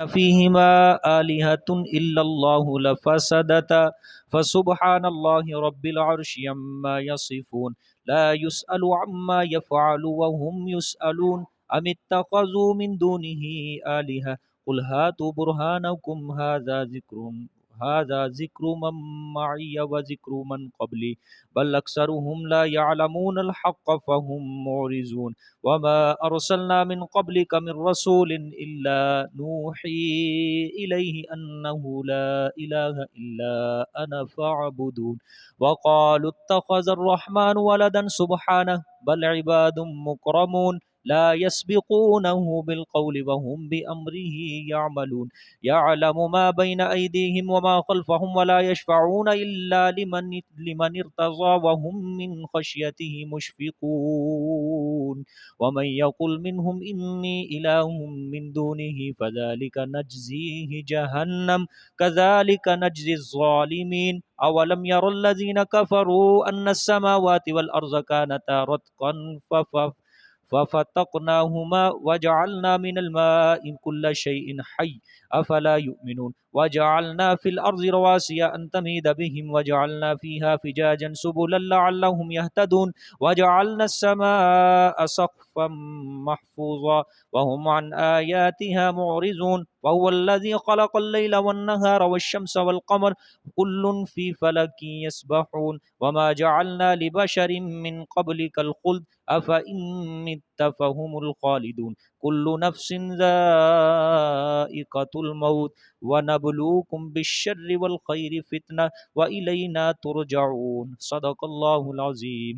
فيهما آلهة إلا الله لفسدتا فسبحان الله رب العرش عما يصفون لا يسأل عما يفعل وهم يسألون أم اتخذوا من دونه آلهة قل هاتوا برهانكم هذا ذكر من معي وذكر من قبلي بل أكثرهم لا يعلمون الحق فهم معرضون وما أرسلنا من قبلك من رسول إلا نوحي إليه أنه لا إله إلا أنا فاعبدون وقالوا اتخذ الرحمن ولدا سبحانه بل عباد مكرمون لا يسبقونه بالقول وهم بأمره يعملون يعلم ما بين أيديهم وما خلفهم ولا يشفعون إلا لمن ارتضى وهم من خشيته مشفقون ومن يقل منهم إني إله من دونه فذلك نجزيه جهنم كذلك نجزي الظالمين أولم ير الذين كفروا أن السماوات والأرض كانتا رتقا ففتقناهما وجعلنا من الماء كل شيء حي أفلا يؤمنون وجعلنا في الأرض رواسي أن تميد بهم وجعلنا فيها فجاجا سبلا لعلهم يهتدون وجعلنا السماء سقفا محفوظا وهم عن آياتها معرضون وهو الذي خلق الليل والنهار والشمس والقمر كل في فلك يسبحون وما جعلنا لبشر من قبلك الخلد أفإن مت فهم الخالدون كل نفس ذائقة الموت ونبلوكم بالشر والخير فتنة وإلينا ترجعون صدق اللہ العظیم۔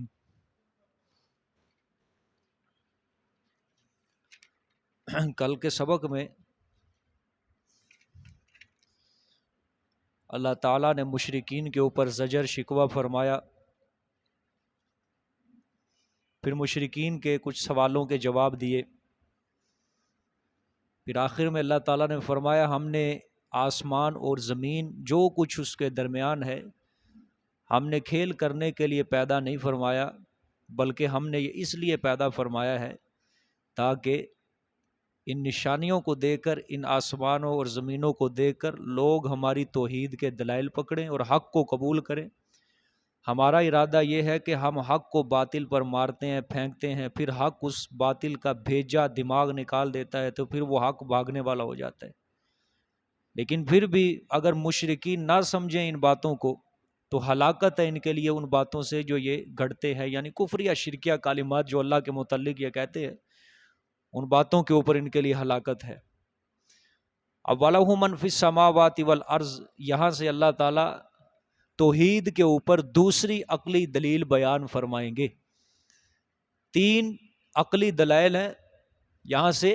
کل کے سبق میں اللہ تعالیٰ نے مشرکین کے اوپر زجر شکوہ فرمایا، پھر مشرکین کے کچھ سوالوں کے جواب دیے، پھر آخر میں اللہ تعالیٰ نے فرمایا ہم نے آسمان اور زمین جو کچھ اس کے درمیان ہے ہم نے کھیل کرنے کے لیے پیدا نہیں فرمایا، بلکہ ہم نے یہ اس لیے پیدا فرمایا ہے تاکہ ان نشانیوں کو دیکھ کر، ان آسمانوں اور زمینوں کو دیکھ کر لوگ ہماری توحید کے دلائل پکڑیں اور حق کو قبول کریں۔ ہمارا ارادہ یہ ہے کہ ہم حق کو باطل پر مارتے ہیں، پھینکتے ہیں، پھر حق اس باطل کا بھیجا دماغ نکال دیتا ہے تو پھر وہ حق بھاگنے والا ہو جاتا ہے۔ لیکن پھر بھی اگر مشرکین نہ سمجھیں ان باتوں کو تو ہلاکت ہے ان کے لیے ان باتوں سے جو یہ گھڑتے ہیں، یعنی کفریہ شرکیہ کلمات جو اللہ کے متعلق یہ کہتے ہیں، ان باتوں کے اوپر ان کے لیے ہلاکت ہے۔ اب وَلَهُ مَنْ فِي السَّمَاوَاتِ وَالْأَرْضِ، یہاں سے اللہ تعالیٰ توحید کے اوپر دوسری عقلی دلیل بیان فرمائیں گے۔ تین عقلی دلائل ہیں، یہاں سے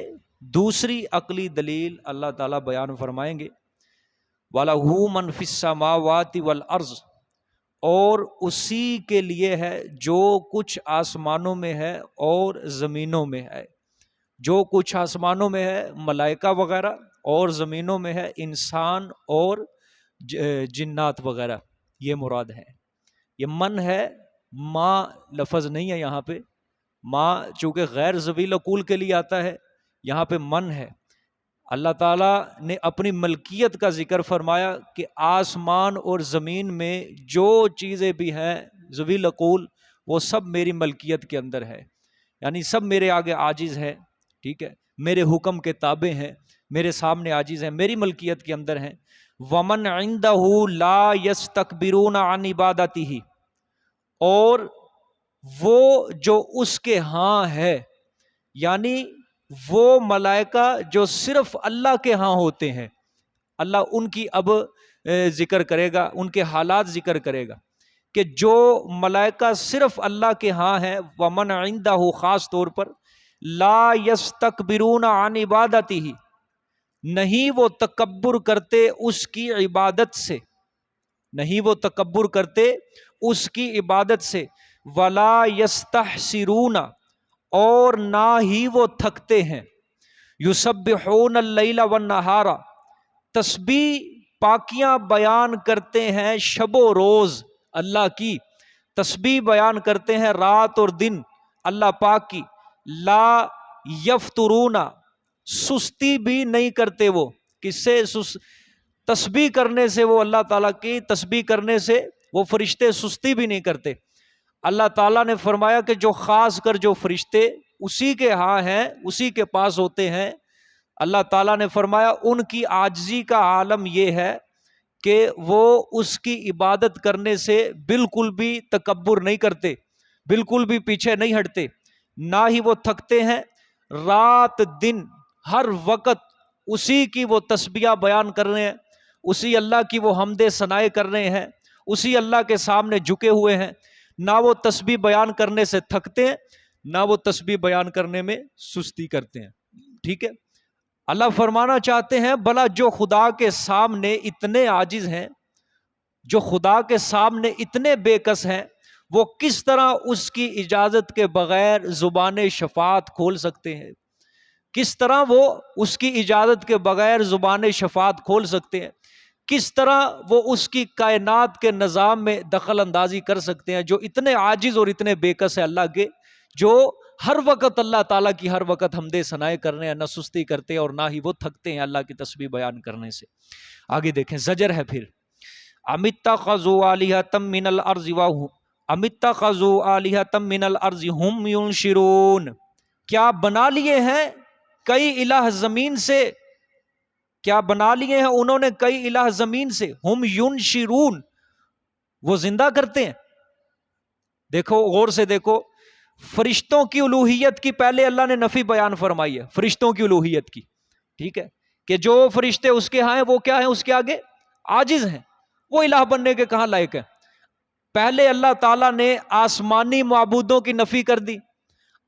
دوسری عقلی دلیل اللہ تعالیٰ بیان فرمائیں گے۔ وَلَهُ مَنْ فِي السَّمَاوَاتِ وَالْأَرْضِ، اور اسی کے لیے ہے جو کچھ آسمانوں میں ہے اور زمینوں میں ہے۔ جو کچھ آسمانوں میں ہے ملائکہ وغیرہ، اور زمینوں میں ہے انسان اور جنات وغیرہ، یہ مراد ہے۔ یہ من ہے، ما لفظ نہیں ہے یہاں پہ، ما چونکہ غیر ذوی العقول کے لیے آتا ہے، یہاں پہ من ہے۔ اللہ تعالیٰ نے اپنی ملکیت کا ذکر فرمایا کہ آسمان اور زمین میں جو چیزیں بھی ہیں ذوی العقول وہ سب میری ملکیت کے اندر ہے، یعنی سب میرے آگے عاجز ہے، ٹھیک ہے، میرے حکم کے تابع ہیں، میرے سامنے عاجز ہیں، میری ملکیت کے اندر ہیں۔ وَمَنْ عِنْدَهُ لَا يَسْتَكْبِرُونَ عَنْ عِبَادَتِهِ، اور وہ جو اس کے ہاں ہے، یعنی وہ ملائکہ جو صرف اللہ کے ہاں ہوتے ہیں، اللہ ان کی اب ذکر کرے گا، ان کے حالات ذکر کرے گا کہ جو ملائکہ صرف اللہ کے ہاں ہیں، وَمَنْ عِنْدَهُ خاص طور پر، لا يستکبرون عن عبادتہ، نہیں وہ تکبر کرتے اس کی عبادت سے، نہیں وہ تکبر کرتے اس کی عبادت سے، ولا یستحسرون، اور نہ ہی وہ تھکتے ہیں، یسبحون اللیل والنہار، تسبیح پاکیاں بیان کرتے ہیں شب و روز اللہ کی، تسبیح بیان کرتے ہیں رات اور دن اللہ پاک کی، لا یفترون، سستی بھی نہیں کرتے وہ، کس سے؟ تسبیح کرنے سے، وہ اللہ تعالیٰ کی تسبیح کرنے سے وہ فرشتے سستی بھی نہیں کرتے۔ اللہ تعالیٰ نے فرمایا کہ جو خاص کر جو فرشتے اسی کے ہاں ہیں، اسی کے پاس ہوتے ہیں، اللہ تعالیٰ نے فرمایا ان کی عاجزی کا عالم یہ ہے کہ وہ اس کی عبادت کرنے سے بالکل بھی تکبر نہیں کرتے، بالکل بھی پیچھے نہیں ہٹتے، نہ ہی وہ تھکتے ہیں۔ رات دن ہر وقت اسی کی وہ تسبیح بیان کر رہے ہیں، اسی اللہ کی وہ حمد ثنائے کر رہے ہیں، اسی اللہ کے سامنے جھکے ہوئے ہیں، نہ وہ تسبیح بیان کرنے سے تھکتے ہیں، نہ وہ تسبیح بیان کرنے میں سستی کرتے ہیں۔ ٹھیک ہے، اللہ فرمانا چاہتے ہیں بھلا جو خدا کے سامنے اتنے عاجز ہیں، جو خدا کے سامنے اتنے بے کس ہیں، وہ کس طرح اس کی اجازت کے بغیر زبان شفاعت کھول سکتے ہیں؟ کس طرح وہ اس کی اجازت کے بغیر زبان شفاعت کھول سکتے ہیں؟ کس طرح وہ اس کی کائنات کے نظام میں دخل اندازی کر سکتے ہیں، جو اتنے عاجز اور اتنے بے کس ہیں اللہ کے، جو ہر وقت اللہ تعالیٰ کی ہر وقت حمد ثنائے کرنے ہیں، نہ سستی کرتے ہیں اور نہ ہی وہ تھکتے ہیں اللہ کی تسبیح بیان کرنے سے۔ آگے دیکھیں، زجر ہے پھر، اَمِتَّخَذُوا آلِهَةً مِّنَ الْأَرْضِ اَمِتَّخَذُوا آلِهَةً مِّنَ الْأَرْضِ هُمْ يُنشِرُونَ، کیا بنا لیے ہیں کئی الہ زمین سے، کیا بنا لیے ہیں انہوں نے کئی الہ زمین سے، ہم ینشرون، وہ زندہ کرتے ہیں۔ دیکھو غور سے دیکھو، فرشتوں کی الوہیت کی پہلے اللہ نے نفی بیان فرمائی ہے، فرشتوں کی الوہیت کی، ٹھیک ہے، کہ جو فرشتے اس کے ہاں ہیں وہ کیا ہیں، اس کے آگے عاجز ہیں، وہ الہ بننے کے کہاں لائق ہیں۔ پہلے اللہ تعالیٰ نے آسمانی معبودوں کی نفی کر دی،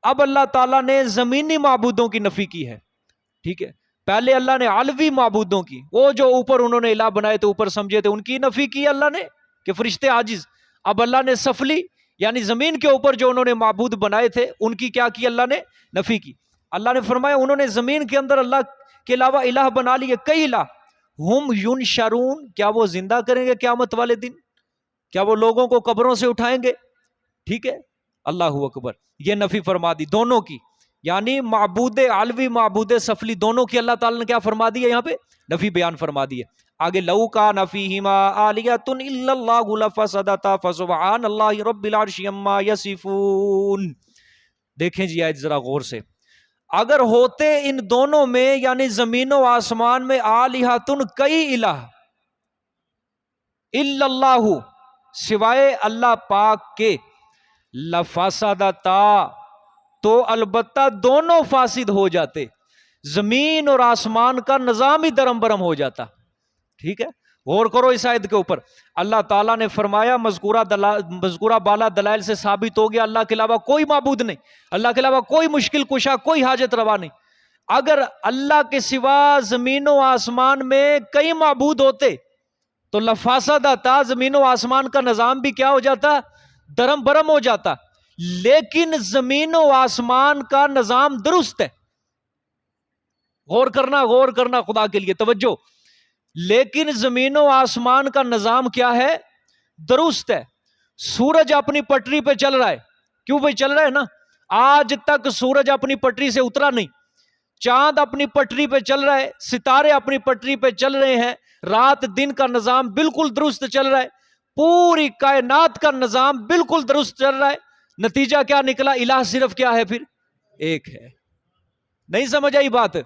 اب اللہ تعالیٰ نے زمینی معبودوں کی نفی کی ہے، ٹھیک ہے۔ پہلے اللہ نے علوی معبودوں کی، وہ جو اوپر انہوں نے الہ بنائے تھے، اوپر سمجھے تھے، ان کی نفی کی اللہ نے کہ فرشتے عاجز۔ اب اللہ نے سفلی یعنی زمین کے اوپر جو انہوں نے معبود بنائے تھے، ان کی کیا کی اللہ نے؟ نفی کی۔ اللہ نے فرمایا انہوں نے زمین کے اندر اللہ کے علاوہ الہ بنا لیے، کئی الہ، ہم ینشرون، کیا وہ زندہ کریں گے قیامت والے دن؟ کیا وہ لوگوں کو قبروں سے اٹھائیں گے؟ ٹھیک ہے، اللہ اکبر، یہ نفی فرما دی دونوں کی، یعنی معبود علوی معبود سفلی دونوں کی اللہ تعالیٰ نے کیا فرما دی ہے یہاں پہ؟ نفی بیان فرما دی ہے۔ آگے لو کان فیہما آلیۃ الا اللہ لفسدتا فسبحان اللہ رب العرش عما یصفون۔ دیکھیں جی آیت ذرا غور سے، اگر ہوتے ان دونوں میں یعنی زمین و آسمان میں آلیۃ کئی الہ، الا اللہ سوائے اللہ پاک کے، لفسدتا تو البتہ دونوں فاسد ہو جاتے، زمین اور آسمان کا نظام ہی درم برم ہو جاتا۔ ٹھیک ہے، غور کرو اس آیت کے اوپر، اللہ تعالیٰ نے فرمایا مذکورہ بالا دلائل سے ثابت ہو گیا اللہ کے علاوہ کوئی معبود نہیں، اللہ کے علاوہ کوئی مشکل کشا، کوئی حاجت روا نہیں۔ اگر اللہ کے سوا زمین و آسمان میں کئی معبود ہوتے تو لفسدتا، زمین و آسمان کا نظام بھی کیا ہو جاتا؟ درم برم ہو جاتا۔ لیکن زمین و آسمان کا نظام درست ہے، غور کرنا خدا کے لیے توجہ، لیکن زمین و آسمان کا نظام کیا ہے؟ درست ہے۔ سورج اپنی پٹری پہ چل رہا ہے، کیوں بھائی چل رہا ہے نا؟ آج تک سورج اپنی پٹری سے اترا نہیں، چاند اپنی پٹری پہ چل رہا ہے، ستارے اپنی پٹری پہ چل رہے ہیں، رات دن کا نظام بالکل درست چل رہا ہے، پوری کائنات کا نظام بالکل درست چل رہا ہے۔ نتیجہ کیا نکلا؟ الہ صرف کیا ہے پھر؟ ایک ہے۔ نہیں سمجھ آئی بات؟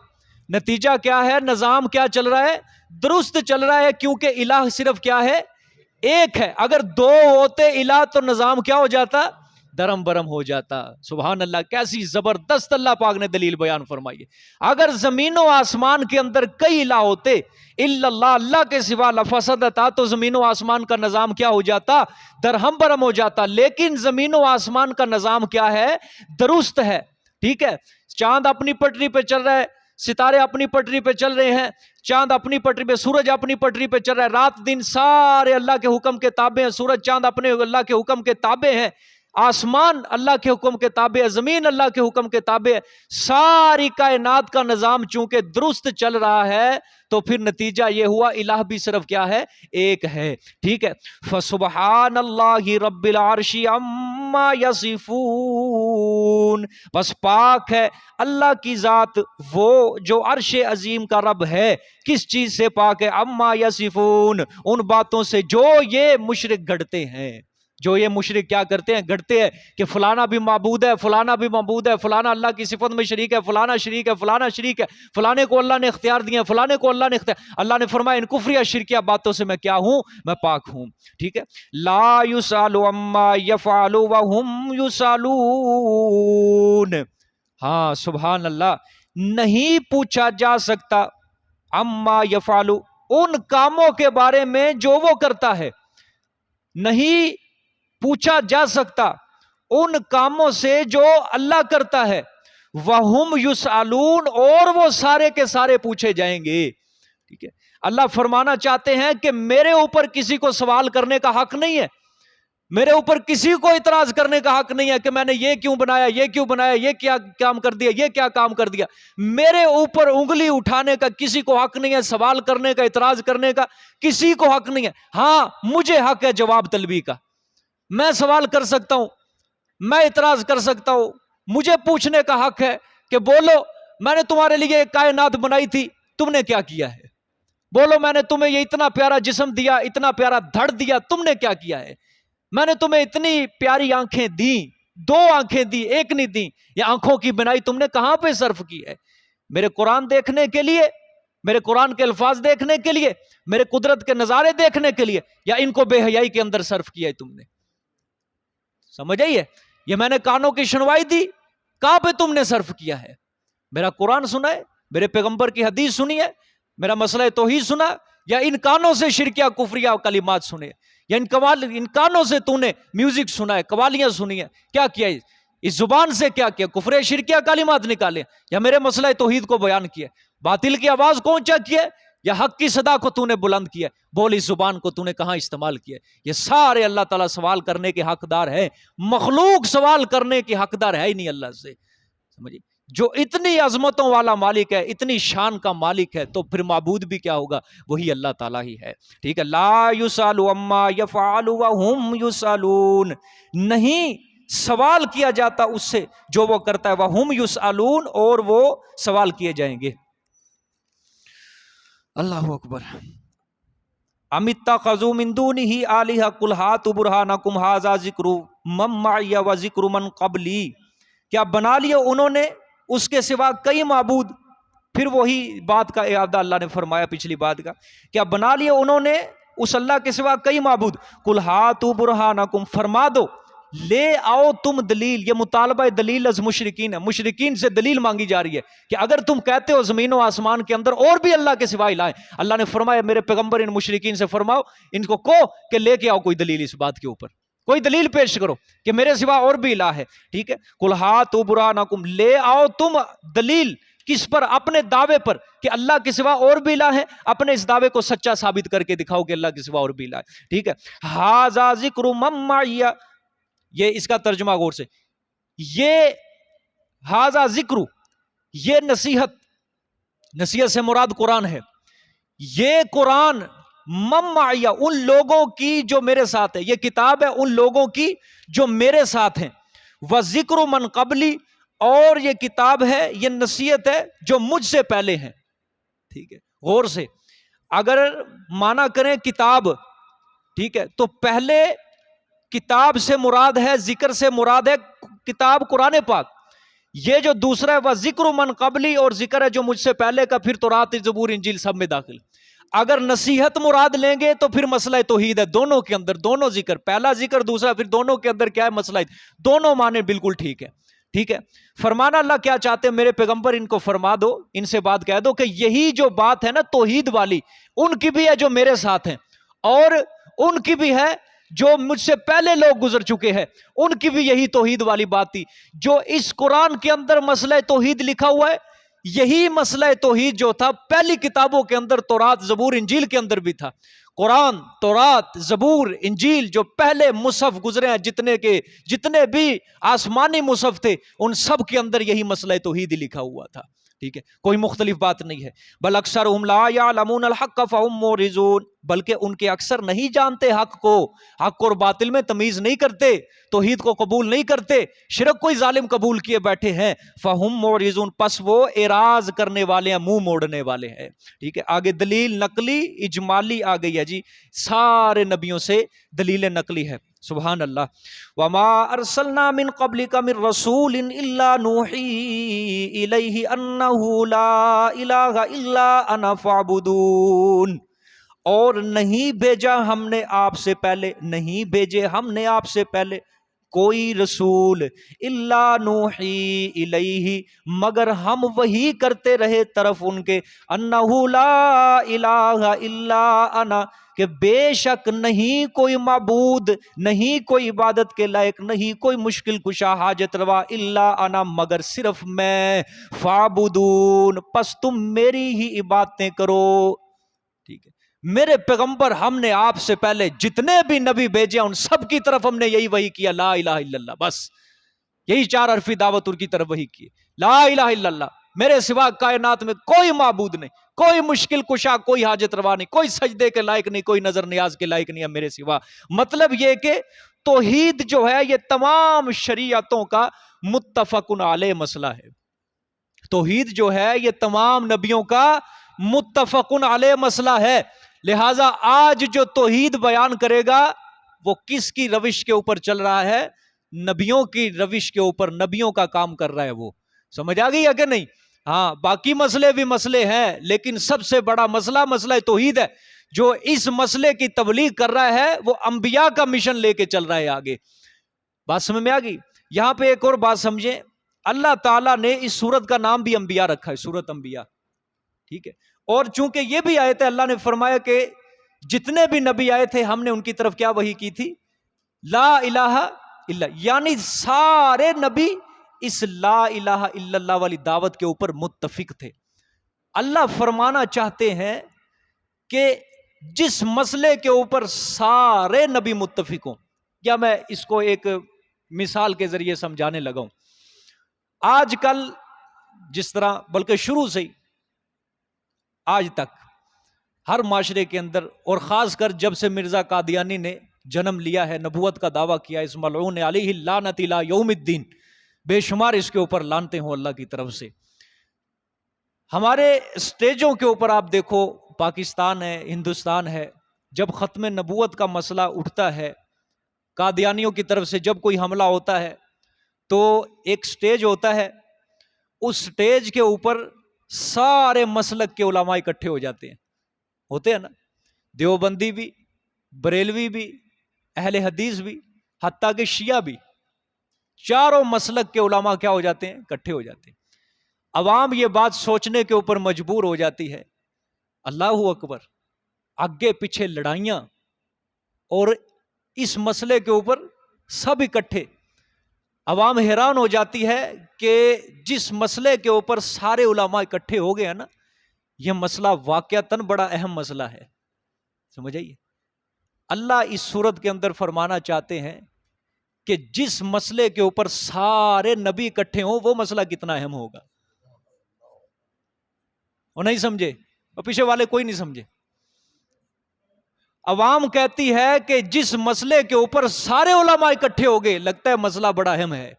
نتیجہ کیا ہے؟ نظام کیا چل رہا ہے؟ درست چل رہا ہے، کیونکہ الہ صرف کیا ہے؟ ایک ہے۔ اگر دو ہوتے الہ تو نظام کیا ہو جاتا؟ درم برم ہو جاتا۔ سبحان اللہ، کیسی زبردست اللہ پاک نے دلیل بیان فرمائی ہے۔ اگر زمین و آسمان کے اندر کئی الہ ہوتے الا اللہ، اللہ کے سوا، لفسدتا تو زمین و آسمان کا نظام کیا ہو جاتا؟ درہم برم ہو جاتا۔ لیکن زمین و آسمان کا نظام کیا ہے؟ درست ہے، ٹھیک ہے۔ چاند اپنی پٹری پہ چل رہا ہے، ستارے اپنی پٹری پہ چل رہے ہیں، چاند اپنی پٹری پہ، سورج اپنی پٹری پہ چل رہا ہے، رات دن سارے اللہ کے حکم کے تابع ہیں، سورج چاند اپنے اللہ کے حکم کے تابع ہیں۔ آسمان اللہ کے حکم کے تابع ہے، زمین اللہ کے حکم کے تابع ہے، ساری کائنات کا نظام چونکہ درست چل رہا ہے تو پھر نتیجہ یہ ہوا الہ بھی صرف کیا ہے؟ ایک ہے، ٹھیک ہے۔ فسبحان اللہ رب العرش عما یصفون، بس پاک ہے اللہ کی ذات وہ جو عرش عظیم کا رب ہے، کس چیز سے پاک ہے؟ عما یصفون، ان باتوں سے جو یہ مشرک گھڑتے ہیں، جو یہ مشرک کیا کرتے ہیں؟ گھڑتے ہیں کہ فلانا بھی معبود ہے، فلانا بھی معبود ہے، فلانا اللہ کی صفت میں شریک ہے، فلانا شریک ہے، فلانا شریک ہے، فلانے کو اللہ نے اختیار دیا، فلانے کو اللہ نے اختیار۔ اللہ نے فرمایا ان کفریہ شرکیہ باتوں سے میں کیا ہوں؟ میں پاک ہوں، ٹھیک ہے۔ لا یسأل عما یفعل وہم یسألون، ہاں سبحان اللہ، نہیں پوچھا جا سکتا عما یفعل، ان کاموں کے بارے میں جو وہ کرتا ہے، نہیں پوچھا جا سکتا ان کاموں سے جو اللہ کرتا ہے، وَهُمْ يُسْأَلُونَ، اور وہ سارے کے سارے پوچھے جائیں گے، ٹھیک ہے۔ اللہ فرمانا چاہتے ہیں کہ میرے اوپر کسی کو سوال کرنے کا حق نہیں ہے، میرے اوپر کسی کو اعتراض کرنے کا حق نہیں ہے کہ میں نے یہ کیوں بنایا، یہ کیوں بنایا، یہ کیا کام کر دیا، یہ کیا کام کر دیا۔ میرے اوپر انگلی اٹھانے کا کسی کو حق نہیں ہے، سوال کرنے کا، اعتراض کرنے کا کسی کو حق نہیں ہے۔ ہاں مجھے حق ہے جواب طلبی کا، میں سوال کر سکتا ہوں، میں اعتراض کر سکتا ہوں، مجھے پوچھنے کا حق ہے کہ بولو میں نے تمہارے لیے ایک کائنات بنائی تھی، تم نے کیا کیا ہے؟ بولو میں نے تمہیں یہ اتنا پیارا جسم دیا، اتنا پیارا دھڑ دیا، تم نے کیا کیا ہے؟ میں نے تمہیں اتنی پیاری آنکھیں دی، 2 آنکھیں دی، 1 نہیں دی، یہ آنکھوں کی بنائی تم نے کہاں پہ صرف کی ہے؟ میرے قرآن دیکھنے کے لیے، میرے قرآن کے الفاظ دیکھنے کے لیے، میرے قدرت کے نظارے دیکھنے کے لیے، یا ان کو بے حیائی کے اندر صرف کیا ہے تم نے؟ سمجھ آئیے؟ یہ میں نے کانوں کی سنوائی دی، کہاں پہ تم نے صرف کیا ہے؟ میرا قرآن سنا ہے، میرے پیغمبر کی حدیث سنی ہے، میرا مسئلہ توحید سنا، یا ان کانوں سے شرکیہ کفریہ کلمات سنے، یا ان کانوں سے تو نے میوزک سنا ہے، قوالیاں سنی ہے، کیا کیا ہے؟ اس زبان سے کیا کیا؟ کفر شرکیہ کلمات نکالے، یا میرے مسئلہ توحید کو بیان کیا؟ باطل کی آواز کو اونچا کیا یا حق کی صدا کو تو نے بلند کیا؟ بول اس زبان کو تو نے کہاں استعمال کیا؟ یہ سارے اللہ تعالیٰ سوال کرنے کے حقدار ہے، مخلوق سوال کرنے کے حقدار ہے ہی نہیں اللہ سے، سمجھے؟ جو اتنی عظمتوں والا مالک ہے، اتنی شان کا مالک ہے، تو پھر معبود بھی کیا ہوگا؟ وہی اللہ تعالیٰ ہی ہے، ٹھیک ہے۔ لا یسأل عما یفعل وہم یسألون، نہیں سوال کیا جاتا اس سے جو وہ کرتا ہے، وہم یسألون، اور وہ سوال کیے جائیں گے۔ اللہ اکبر۔ ام اتخذوا من دونہ آلہۃ قل ہاتوا برہانکم ھذا ذکر من معی وذکر من قبلی، کیا بنا لیا انہوں نے اس کے سوا کئی معبود؟ پھر وہی بات کا اعادہ اللہ نے فرمایا پچھلی بات کا، کیا بنا لیا انہوں نے اس اللہ کے سوا کئی معبود؟ قل ہاتوا برہانکم، فرما دو لے آؤ تم دلیل۔ یہ مطالبہ دلیل از مشرکین ہے، مشرکین سے دلیل مانگی جا رہی ہے کہ اگر تم کہتے ہو زمین و آسمان کے اندر اور بھی اللہ کے سوا الہ ہیں، اللہ نے فرمایا میرے پیغمبر ان مشرکین سے فرماؤ، ان کو کہو کہ لے کے آؤ کوئی دلیل اس بات کے اوپر، کوئی دلیل پیش کرو کہ میرے سوا اور بھی الہ ہے، ٹھیک ہے۔ قل ہاتوا برہانکم، لے آؤ تم دلیل، کس پر؟ اپنے دعوے پر کہ اللہ کے سوا اور بھی الہ ہے، اپنے اس دعوے کو سچا ثابت کر کے دکھاؤ کہ اللہ کے سوا اور بھی الہ ہے، ٹھیک ہے۔ ھذا ذکر من معی، یہ اس کا ترجمہ غور سے، یہ ھذا ذکر، یہ نصیحت سے مراد قرآن ہے، یہ قرآن من معی، ان لوگوں کی جو میرے ساتھ ہے، یہ کتاب ہے ان لوگوں کی جو میرے ساتھ ہیں، وذکر من قبلی، اور یہ کتاب ہے، یہ نصیحت ہے جو مجھ سے پہلے ہیں، ٹھیک ہے۔ غور سے اگر مانا کریں کتاب، ٹھیک ہے، تو پہلے کتاب سے مراد ہے، ذکر سے مراد ہے کتاب قرآن پاک۔ یہ جو دوسرا ہے وہ ذکر من قبلی، اور ذکر ہے جو مجھ سے پہلے کا، پھر تورات زبور انجیل سب میں داخل۔ اگر نصیحت مراد لیں گے تو پھر مسئلہ توحید ہے دونوں کے اندر، دونوں ذکر، پہلا ذکر دوسرا، پھر دونوں کے اندر کیا ہے؟ مسئلہ، دونوں معنی بالکل ٹھیک ہے، ٹھیک ہے۔ فرمانا اللہ کیا چاہتے ہیں؟ میرے پیغمبر ان کو فرما دو، ان سے بات کہہ دو کہ یہی جو بات ہے نا توحید والی، ان کی بھی ہے جو میرے ساتھ ہیں، اور ان کی بھی ہے جو مجھ سے پہلے لوگ گزر چکے ہیں، ان کی بھی یہی توحید والی بات تھی۔ جو اس قرآن کے اندر مسئلہ توحید لکھا ہوا ہے، یہی مسئلہ توحید جو تھا پہلی کتابوں کے اندر، تورات، زبور، انجیل کے اندر بھی تھا۔ قرآن، تورات، زبور، انجیل جو پہلے مصحف گزرے ہیں، جتنے بھی آسمانی مصحف تھے، ان سب کے اندر یہی مسئلہ توحید لکھا ہوا تھا۔ ٹھیک ہے، کوئی مختلف بات نہیں ہے۔ بل اکثرهم لا يعلمون الحق فهم معرضون، بلکہ ان کے اکثر نہیں جانتے حق کو، حق اور باطل میں تمیز نہیں کرتے، توحید کو قبول نہیں کرتے، شرک کوئی ظالم قبول کیے بیٹھے ہیں۔ فهم معرضون، پس وہ اعراض کرنے والے ہیں، منہ موڑنے والے ہیں۔ ٹھیک ہے، آگے دلیل نقلی اجمالی آ گئی ہے جی، سارے نبیوں سے دلیل نقلی ہے۔ سبحان اللہ۔ وما ارسلنا من قبلک من رسول الا نوحی الیہ انہ لا الہ الا انا فاعبدون، اور نہیں بھیجا ہم نے آپ سے پہلے، نہیں بھیجے ہم نے آپ سے پہلے کوئی رسول، الا نوحی الیہ، مگر ہم وحی کرتے رہے طرف ان کے، انہ لا الہ الا انا، کہ بے شک نہیں کوئی معبود، نہیں کوئی عبادت کے لائق، نہیں کوئی مشکل کشا حاجت روا، الا انا، مگر صرف میں، فاعبدون، پس تم میری ہی عبادتیں کرو۔ ٹھیک ہے، میرے پیغمبر ہم نے آپ سے پہلے جتنے بھی نبی بھیجے ان سب کی طرف ہم نے یہی وحی کیا، لا الہ الا اللہ، بس یہی 4 حرفی دعوت ان کی طرف وحی کی، لا الہ الا اللہ، میرے سوا کائنات میں کوئی معبود نہیں، کوئی مشکل کشا، کوئی حاجت روا نہیں، کوئی سجدے کے لائق نہیں، کوئی نظر نیاز کے لائق نہیں ہے میرے سوا۔ مطلب یہ کہ توحید جو ہے یہ تمام شریعتوں کا متفق علیہ مسئلہ ہے، توحید جو ہے یہ تمام نبیوں کا متفق علیہ مسئلہ ہے۔ لہٰذا آج جو توحید بیان کرے گا وہ کس کی روش کے اوپر چل رہا ہے؟ نبیوں کی روش کے اوپر، نبیوں کا کام کر رہا ہے وہ۔ سمجھ آ گئی ہے کہ نہیں؟ ہاں، باقی مسئلے بھی مسئلے ہیں، لیکن سب سے بڑا مسئلہ مسئلہ توحید ہے۔ جو اس مسئلے کی تبلیغ کر رہا ہے وہ انبیاء کا مشن لے کے چل رہا ہے آگے۔ بات سمجھ میں آ گئی؟ یہاں پہ ایک اور بات سمجھیں، اللہ تعالیٰ نے اس سورت کا نام بھی انبیاء رکھا ہے، سورت انبیاء۔ ٹھیک ہے، اور چونکہ یہ بھی آیت ہے، اللہ نے فرمایا کہ جتنے بھی نبی آئے تھے ہم نے ان کی طرف کیا وحی کی تھی؟ لا الہ الا، یعنی سارے نبی اس لا الہ الا اللہ والی دعوت کے اوپر متفق تھے۔ اللہ فرمانا چاہتے ہیں کہ جس مسئلے کے اوپر سارے نبی متفق ہوں، یا میں اس کو ایک مثال کے ذریعے سمجھانے لگا ہوں۔ آج کل جس طرح، بلکہ شروع سے ہی آج تک ہر معاشرے کے اندر، اور خاص کر جب سے مرزا قادیانی نے جنم لیا ہے، نبوت کا دعویٰ کیا، اس ملعون علیہ اللعنۃ الی یوم الدین، بے شمار اس کے اوپر لعنتیں ہوں اللہ کی طرف سے۔ ہمارے اسٹیجوں کے اوپر آپ دیکھو، پاکستان ہے، ہندوستان ہے، جب ختم نبوت کا مسئلہ اٹھتا ہے، قادیانیوں کی طرف سے جب کوئی حملہ ہوتا ہے تو ایک سٹیج ہوتا ہے، اس سٹیج کے اوپر سارے مسلک کے علماء اکٹھے ہو جاتے ہیں، ہوتے ہیں نا، دیوبندی بھی، بریلوی بھی، اہل حدیث بھی، حتیٰ کہ شیعہ بھی، چاروں مسلک کے علماء کیا ہو جاتے ہیں؟ اکٹھے ہو جاتے ہیں۔ عوام یہ بات سوچنے کے اوپر مجبور ہو جاتی ہے، اللہ اکبر، آگے پیچھے لڑائیاں، اور اس مسئلے کے اوپر سب اکٹھے۔ عوام حیران ہو جاتی ہے کہ جس مسئلے کے اوپر سارے علماء اکٹھے ہو گئے ہیں نا، یہ مسئلہ واقعتاً بڑا اہم مسئلہ ہے۔ سمجھ آئیے؟ اللہ اس صورت کے اندر فرمانا چاہتے ہیں کہ جس مسئلے کے اوپر سارے نبی اکٹھے ہوں وہ مسئلہ کتنا اہم ہوگا۔ وہ نہیں سمجھے، اور پیچھے والے کوئی نہیں سمجھے۔ عوام کہتی ہے کہ جس مسئلے کے اوپر سارے علماء اکٹھے ہو گئے، لگتا ہے مسئلہ بڑا اہم ہے۔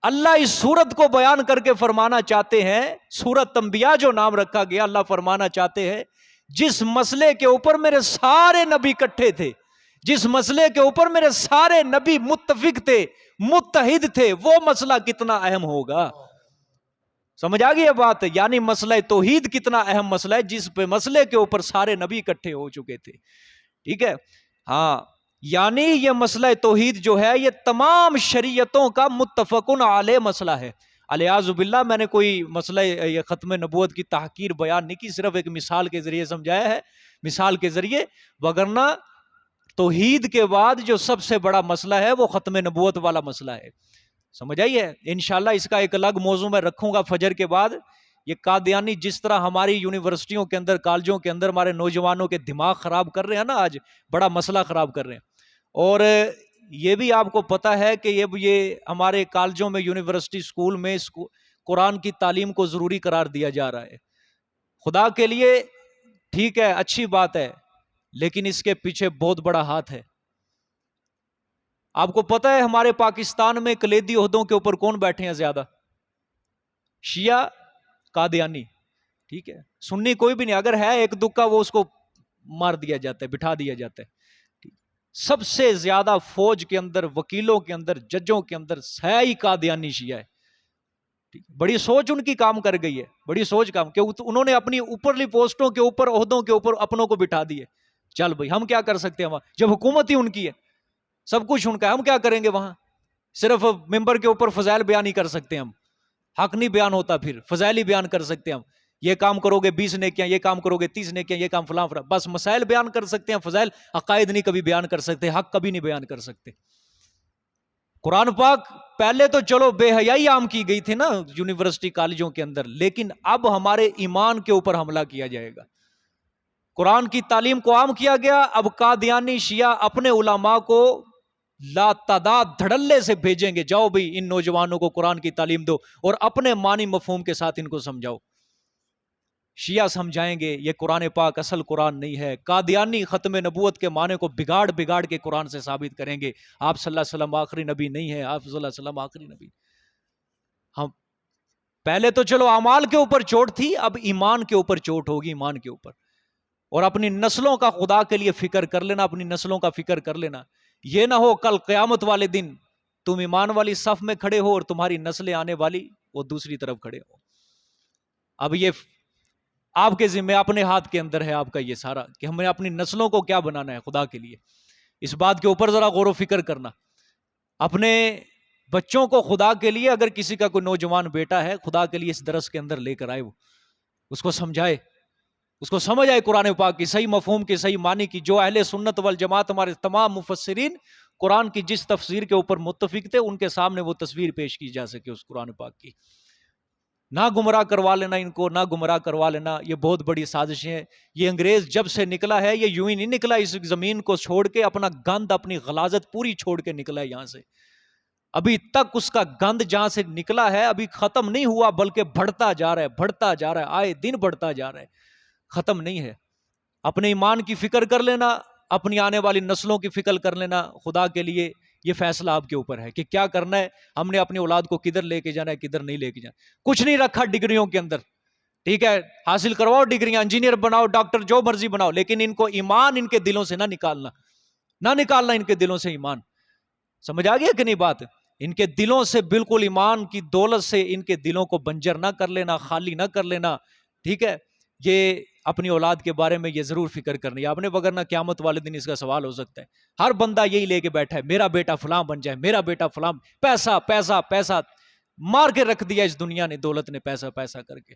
اللہ اس سورت کو بیان کر کے فرمانا چاہتے ہیں، سورت انبیاء جو نام رکھا گیا، اللہ فرمانا چاہتے ہیں جس مسئلے کے اوپر میرے سارے نبی اکٹھے تھے، جس مسئلے کے اوپر میرے سارے نبی متفق تھے، متحد تھے، وہ مسئلہ کتنا اہم ہوگا۔ سمجھ آ گئی یہ بات؟ یعنی مسئلہ توحید کتنا اہم مسئلہ ہے، جس پہ مسئلے کے اوپر سارے نبی اکٹھے ہو چکے تھے۔ ٹھیک ہے، ہاں، یعنی یہ مسئلہ توحید جو ہے یہ تمام شریعتوں کا متفق علیہ مسئلہ ہے۔ الیاذ باللہ، میں نے کوئی مسئلہ یہ ختم نبوت کی تحقیر بیان نہیں کی، صرف ایک مثال کے ذریعے سمجھایا ہے، مثال کے ذریعے، وگرنہ توحید کے بعد جو سب سے بڑا مسئلہ ہے وہ ختم نبوت والا مسئلہ ہے۔ سمجھ آئیے؟ انشاءاللہ اس کا ایک الگ موضوع میں رکھوں گا فجر کے بعد، یہ قادیانی جس طرح ہماری یونیورسٹیوں کے اندر، کالجوں کے اندر ہمارے نوجوانوں کے دماغ خراب کر رہے ہیں نا، آج بڑا مسئلہ خراب کر رہے ہیں. اور یہ بھی آپ کو پتا ہے کہ یہ ہمارے کالجوں میں، یونیورسٹی، اسکول میں قرآن کی تعلیم کو ضروری قرار دیا جا رہا ہے. خدا کے لیے ٹھیک ہے، اچھی بات ہے، لیکن اس کے پیچھے بہت بڑا ہاتھ ہے. آپ کو پتا ہے ہمارے پاکستان میں کلیدی عہدوں کے اوپر کون بیٹھے ہیں زیادہ؟ شیعہ، قادیانی. ٹھیک ہے، سنی کوئی بھی نہیں، اگر ہے ایک دکا وہ اس کو مار دیا جاتا ہے، بٹھا دیا جاتا ہے. سب سے زیادہ فوج کے اندر، وکیلوں کے اندر، ججوں کے اندر ہے ہی قادیانی شیعہ ہے. بڑی سوچ ان کی کام کر گئی ہے، بڑی سوچ کام کہ انہوں نے اپنی اوپرلی پوسٹوں کے اوپر، عہدوں کے اوپر اپنوں کو بٹھا دیے. چل بھائی ہم کیا کر سکتے ہیں وہاں، جب حکومت ہی ان کی ہے، سب کچھ ان کا ہے، ہم کیا کریں گے وہاں؟ صرف ممبر کے اوپر فضائل بیان ہی کر سکتے ہیں ہم، حق نہیں بیان ہوتا، پھر فضائل ہی بیان کر سکتے ہیں ہم. یہ کام کرو گے 20 نیکیاں، یہ کام کرو گے 30 نیکیاں، یہ کام فلاں فلاں، بس مسائل بیان کر سکتے ہیں، فضائل عقائد نہیں کبھی بیان کر سکتے، حق کبھی نہیں بیان کر سکتے. قرآن پاک پہلے تو چلو بے حیائی عام کی گئی تھی نا یونیورسٹی کالجوں کے اندر، لیکن اب ہمارے ایمان کے اوپر حملہ کیا جائے گا. قرآن کی تعلیم کو عام کیا گیا، اب قادیانی شیعہ اپنے علماء کو لا تعداد دھڑلے سے بھیجیں گے، جاؤ بھئی ان نوجوانوں کو قرآن کی تعلیم دو اور اپنے معنی مفہوم کے ساتھ ان کو سمجھاؤ. شیعہ سمجھائیں گے یہ قرآن پاک اصل قرآن نہیں ہے. قادیانی ختم نبوت کے معنی کو بگاڑ بگاڑ کے قرآن سے ثابت کریں گے آپ صلی اللہ علیہ وسلم آخری نبی نہیں ہے، آپ صلی اللہ علیہ وسلم آخری نبی. ہم پہلے تو چلو اعمال کے اوپر چوٹ تھی، اب ایمان کے اوپر چوٹ ہوگی، ایمان کے اوپر. اور اپنی نسلوں کا خدا کے لیے فکر کر لینا، اپنی نسلوں کا فکر کر لینا. یہ نہ ہو کل قیامت والے دن تم ایمان والی صف میں کھڑے ہو اور تمہاری نسلیں آنے والی وہ دوسری طرف کھڑے ہو. اب یہ آپ کے ذمہ، اپنے ہاتھ کے اندر ہے آپ کا یہ سارا، کہ ہمیں اپنی نسلوں کو کیا بنانا ہے خدا کے لیے. اس بات کے اوپر ذرا غور و فکر کرنا. اپنے بچوں کو خدا کے لیے، اگر کسی کا کوئی نوجوان بیٹا ہے، خدا کے لیے اس درس کے اندر لے کر آئے، وہ اس کو سمجھائے، اس کو سمجھ آئے قرآن پاک کی صحیح مفہوم کی، صحیح معنی کی. جو اہل سنت والجماعت ہمارے تمام مفسرین قرآن کی جس تفسیر کے اوپر متفق تھے، ان کے سامنے وہ تصویر پیش کی جا سکے اس قرآن پاک کی. نہ گمراہ کروا لینا ان کو، نہ گمراہ کروا لینا. یہ بہت بڑی سازشیں ہیں. یہ انگریز جب سے نکلا ہے یہ یوں ہی نہیں نکلا، اس زمین کو چھوڑ کے اپنا گند، اپنی غلاظت پوری چھوڑ کے نکلا ہے یہاں سے. ابھی تک اس کا گند جہاں سے نکلا ہے ابھی ختم نہیں ہوا، بلکہ بڑھتا جا رہا ہے، بڑھتا جا رہا ہے، آئے دن بڑھتا جا رہا ہے، ختم نہیں ہے. اپنے ایمان کی فکر کر لینا، اپنی آنے والی نسلوں کی فکر کر لینا. خدا کے لیے یہ فیصلہ آپ کے اوپر ہے کہ کیا کرنا ہے. ہم نے اپنی اولاد کو کدھر لے کے جانا ہے، کدھر نہیں لے کے جانا. کچھ نہیں رکھا ڈگریوں کے اندر، ٹھیک ہے، حاصل کرواؤ ڈگریاں، انجینئر بناؤ، ڈاکٹر، جو مرضی بناؤ، لیکن ان کو ایمان ان کے دلوں سے نہ نکالنا، نہ نکالنا ان کے دلوں سے ایمان. سمجھ آ گیا کہ نہیں بات؟ ان کے دلوں سے بالکل ایمان کی دولت سے ان کے دلوں کو بنجر نہ کر لینا، خالی نہ کر لینا. ٹھیک ہے، یہ اپنی اولاد کے بارے میں یہ ضرور فکر کرنی ہے آپ نے، وگرنہ قیامت والے دن اس کا سوال ہو سکتا ہے. ہر بندہ یہی لے کے بیٹھا ہے، میرا بیٹا فلاں بن جائے، میرا بیٹا فلاں. پیسہ پیسہ پیسہ مار کے رکھ دیا اس دنیا نے، دولت نے، پیسہ پیسہ کر کے.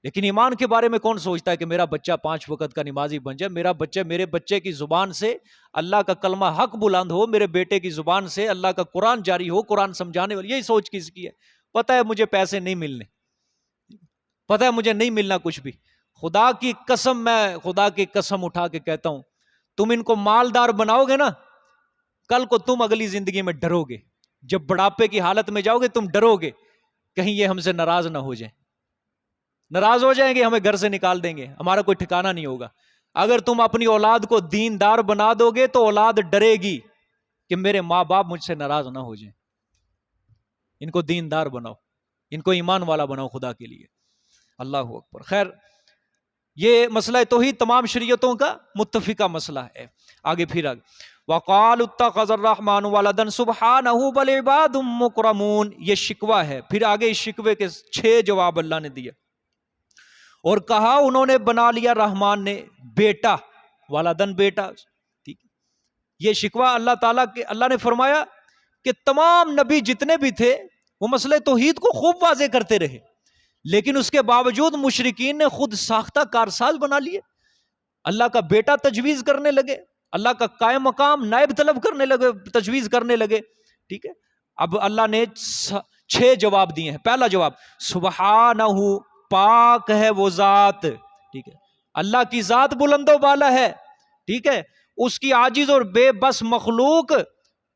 لیکن ایمان کے بارے میں کون سوچتا ہے کہ میرا بچہ 5 وقت کا نمازی بن جائے، میرے بچے کی زبان سے اللہ کا کلمہ حق بلند ہو، میرے بیٹے کی زبان سے اللہ کا قرآن جاری ہو، قرآن سمجھانے والی. یہی سوچ کس کی ہے؟ پتہ ہے مجھے پیسے نہیں ملنے، پتہ ہے مجھے نہیں ملنا کچھ بھی. خدا کی قسم، میں خدا کی قسم اٹھا کے کہتا ہوں، تم ان کو مالدار بناؤ گے نا، کل کو تم اگلی زندگی میں ڈرو گے. جب بڑھاپے کی حالت میں جاؤ گے تم ڈرو گے کہیں یہ ہم سے ناراض نہ ہو جائیں، ناراض ہو جائیں گے، ہمیں گھر سے نکال دیں گے، ہمارا کوئی ٹھکانہ نہیں ہوگا. اگر تم اپنی اولاد کو دیندار بنا دو گے تو اولاد ڈرے گی کہ میرے ماں باپ مجھ سے ناراض نہ ہو جائیں. ان کو دیندار بناؤ، ان کو ایمان والا بناؤ خدا کے لیے. اللہ اکبر. خیر، یہ مسئلہ توحید تمام شریعتوں کا متفقہ مسئلہ ہے. آگے پھر وَقَالُ اتَّخَذَ الرَّحْمَنُ وَلَدًا سُبْحَانَهُ بَلْ عِبَادٌ مُّكْرَمُونَ. یہ شکوہ ہے. پھر آگے اس شکوے کے 6 جواب اللہ نے دیا. اور کہا انہوں نے بنا لیا رحمان نے بیٹا، ولدن بیٹا. ٹھیک، یہ شکوہ اللہ تعالیٰ کے، اللہ نے فرمایا کہ تمام نبی جتنے بھی تھے وہ مسئلہ توحید کو خوب واضح کرتے رہے، لیکن اس کے باوجود مشرکین نے خود ساختہ کارساز بنا لیے، اللہ کا بیٹا تجویز کرنے لگے، اللہ کا قائم مقام نائب طلب کرنے لگے، تجویز کرنے لگے. ٹھیک ہے، اب اللہ نے 6 جواب دیے ہیں۔ پہلا جواب سبحانہ، پاک ہے وہ ذات، ٹھیک ہے، اللہ کی ذات بلند و بالا ہے، ٹھیک ہے، اس کی عاجز اور بے بس مخلوق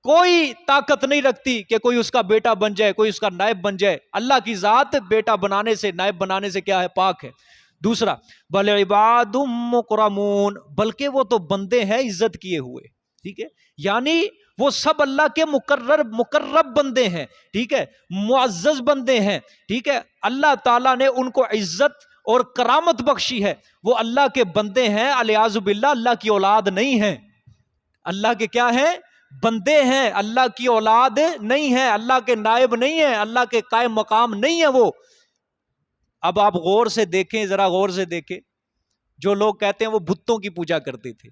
کوئی طاقت نہیں رکھتی کہ کوئی اس کا بیٹا بن جائے، کوئی اس کا نائب بن جائے۔ اللہ کی ذات بیٹا بنانے سے، نائب بنانے سے کیا ہے؟ پاک ہے۔ دوسرا بل عباد مکرمون، بلکہ وہ تو بندے ہیں عزت کیے ہوئے، ٹھیک ہے، یعنی وہ سب اللہ کے مقرب بندے ہیں، ٹھیک ہے، معزز بندے ہیں، ٹھیک ہے، اللہ تعالیٰ نے ان کو عزت اور کرامت بخشی ہے، وہ اللہ کے بندے ہیں، الیاذ باللہ اللہ کی اولاد نہیں ہیں، اللہ کے کیا ہیں؟ بندے ہیں، اللہ کی اولاد نہیں ہے، اللہ کے نائب نہیں ہیں، اللہ کے قائم مقام نہیں ہے وہ۔ اب آپ غور سے دیکھیں، ذرا غور سے دیکھیں، جو لوگ کہتے ہیں وہ بتوں کی پوجا کرتے تھے،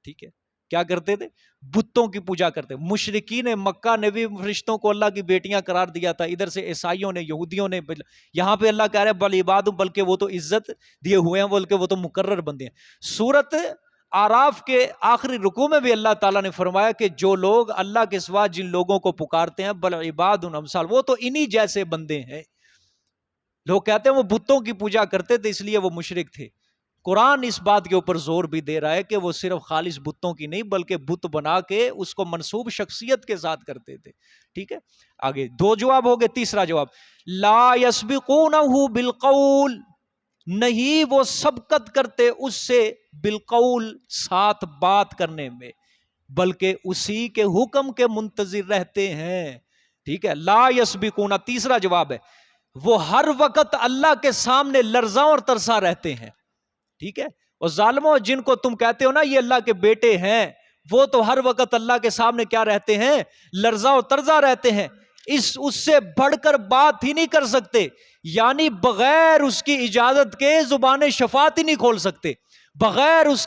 ٹھیک ہے، کیا کرتے تھے؟ بتوں کی پوجا کرتے۔ مشرکین مکہ نے بھی فرشتوں کو اللہ کی بیٹیاں قرار دیا تھا، ادھر سے عیسائیوں نے، یہودیوں نے، یہاں پہ اللہ کہہ رہے ہیں بل عباد، بلکہ وہ تو عزت دیے ہوئے ہیں، بلکہ وہ تو مقرر بندے ہیں۔ سورت آراف کے آخری رکوع میں بھی اللہ تعالیٰ نے فرمایا کہ جو لوگ اللہ کے سوا جن لوگوں کو پکارتے ہیں بل عباد امثال، وہ تو انہی جیسے بندے ہیں۔ لوگ کہتے ہیں وہ بتوں کی پوجا کرتے تھے اس لیے وہ مشرک تھے۔ قرآن اس بات کے اوپر زور بھی دے رہا ہے کہ وہ صرف خالص بتوں کی نہیں بلکہ بت بنا کے اس کو منسوب شخصیت کے ساتھ کرتے تھے، ٹھیک ہے۔ آگے 2 جواب ہو گئے، تیسرا جواب لا یسبقونہ بالقول، نہیں وہ سبقت کرتے اس سے بالقول، ساتھ بات کرنے میں، بلکہ اسی کے حکم کے منتظر رہتے ہیں، ٹھیک ہے، لا یسبقونہ۔ تیسرا جواب ہے وہ ہر وقت اللہ کے سامنے لرزاں اور ترساں رہتے ہیں، ٹھیک ہے۔ اور ظالموں، جن کو تم کہتے ہو نا یہ اللہ کے بیٹے ہیں، وہ تو ہر وقت اللہ کے سامنے کیا رہتے ہیں؟ لرزاں اور ترساں رہتے ہیں، اس سے بڑھ کر بات ہی نہیں کر سکتے، یعنی بغیر اس کی اجازت کے زبان شفاعت ہی نہیں کھول سکتے، بغیر اس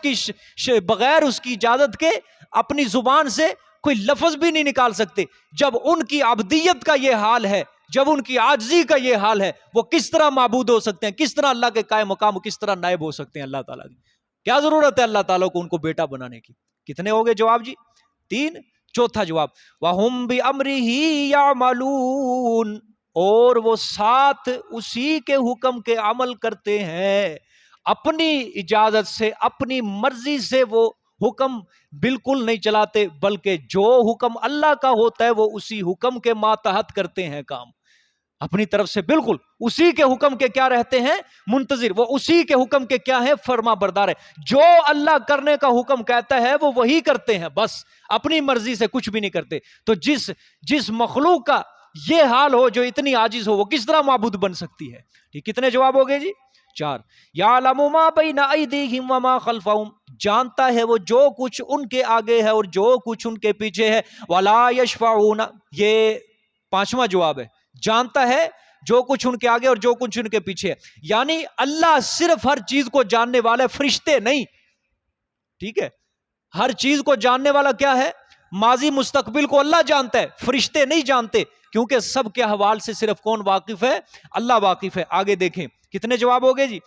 کی اجازت کے اپنی زبان سے کوئی لفظ بھی نہیں نکال سکتے۔ جب ان کی عبدیت کا یہ حال ہے، جب ان کی عاجزی کا یہ حال ہے، وہ کس طرح معبود ہو سکتے ہیں؟ کس طرح اللہ کے قائم مقام، کس طرح نائب ہو سکتے ہیں اللہ تعالیٰ کی؟ کیا ضرورت ہے اللہ تعالیٰ کو ان کو بیٹا بنانے کی؟ کتنے ہو گئے جواب جی؟ 3۔ چوتھا جواب وَهُمْ بِأَمْرِهِ يَعْمَلُونَ، اور وہ ساتھ اسی کے حکم کے عمل کرتے ہیں، اپنی اجازت سے، اپنی مرضی سے وہ حکم بالکل نہیں چلاتے، بلکہ جو حکم اللہ کا ہوتا ہے وہ اسی حکم کے ماتحت کرتے ہیں کام، اپنی طرف سے بالکل اسی کے حکم کے کیا رہتے ہیں؟ منتظر، وہ اسی کے حکم کے کیا ہے؟ فرما بردار ہے، جو اللہ کرنے کا حکم کہتا ہے وہ وہی کرتے ہیں، بس اپنی مرضی سے کچھ بھی نہیں کرتے۔ تو جس مخلوق کا یہ حال ہو، جو اتنی عاجز ہو، وہ کس طرح معبود بن سکتی ہے؟ ٹھیک، کتنے جواب ہو گئے جی؟ 4۔ یعلم ما بین ایدیہم وما خلفہم، جانتا ہے وہ جو کچھ ان کے آگے ہے اور جو کچھ ان کے پیچھے ہے، ولا یشفعون، یہ 5واں جواب ہے، جانتا ہے جو کچھ ان کے آگے اور جو کچھ ان کے پیچھے ہے، یعنی اللہ صرف ہر چیز کو جاننے والا ہے، فرشتے نہیں، ٹھیک ہے، ہر چیز کو جاننے والا کیا ہے؟ ماضی مستقبل کو اللہ جانتا ہے، فرشتے نہیں جانتے، کیونکہ سب کے حوال سے صرف کون واقف ہے؟ اللہ واقف ہے۔ آگے دیکھیں کتنے جواب ہو گئے جی؟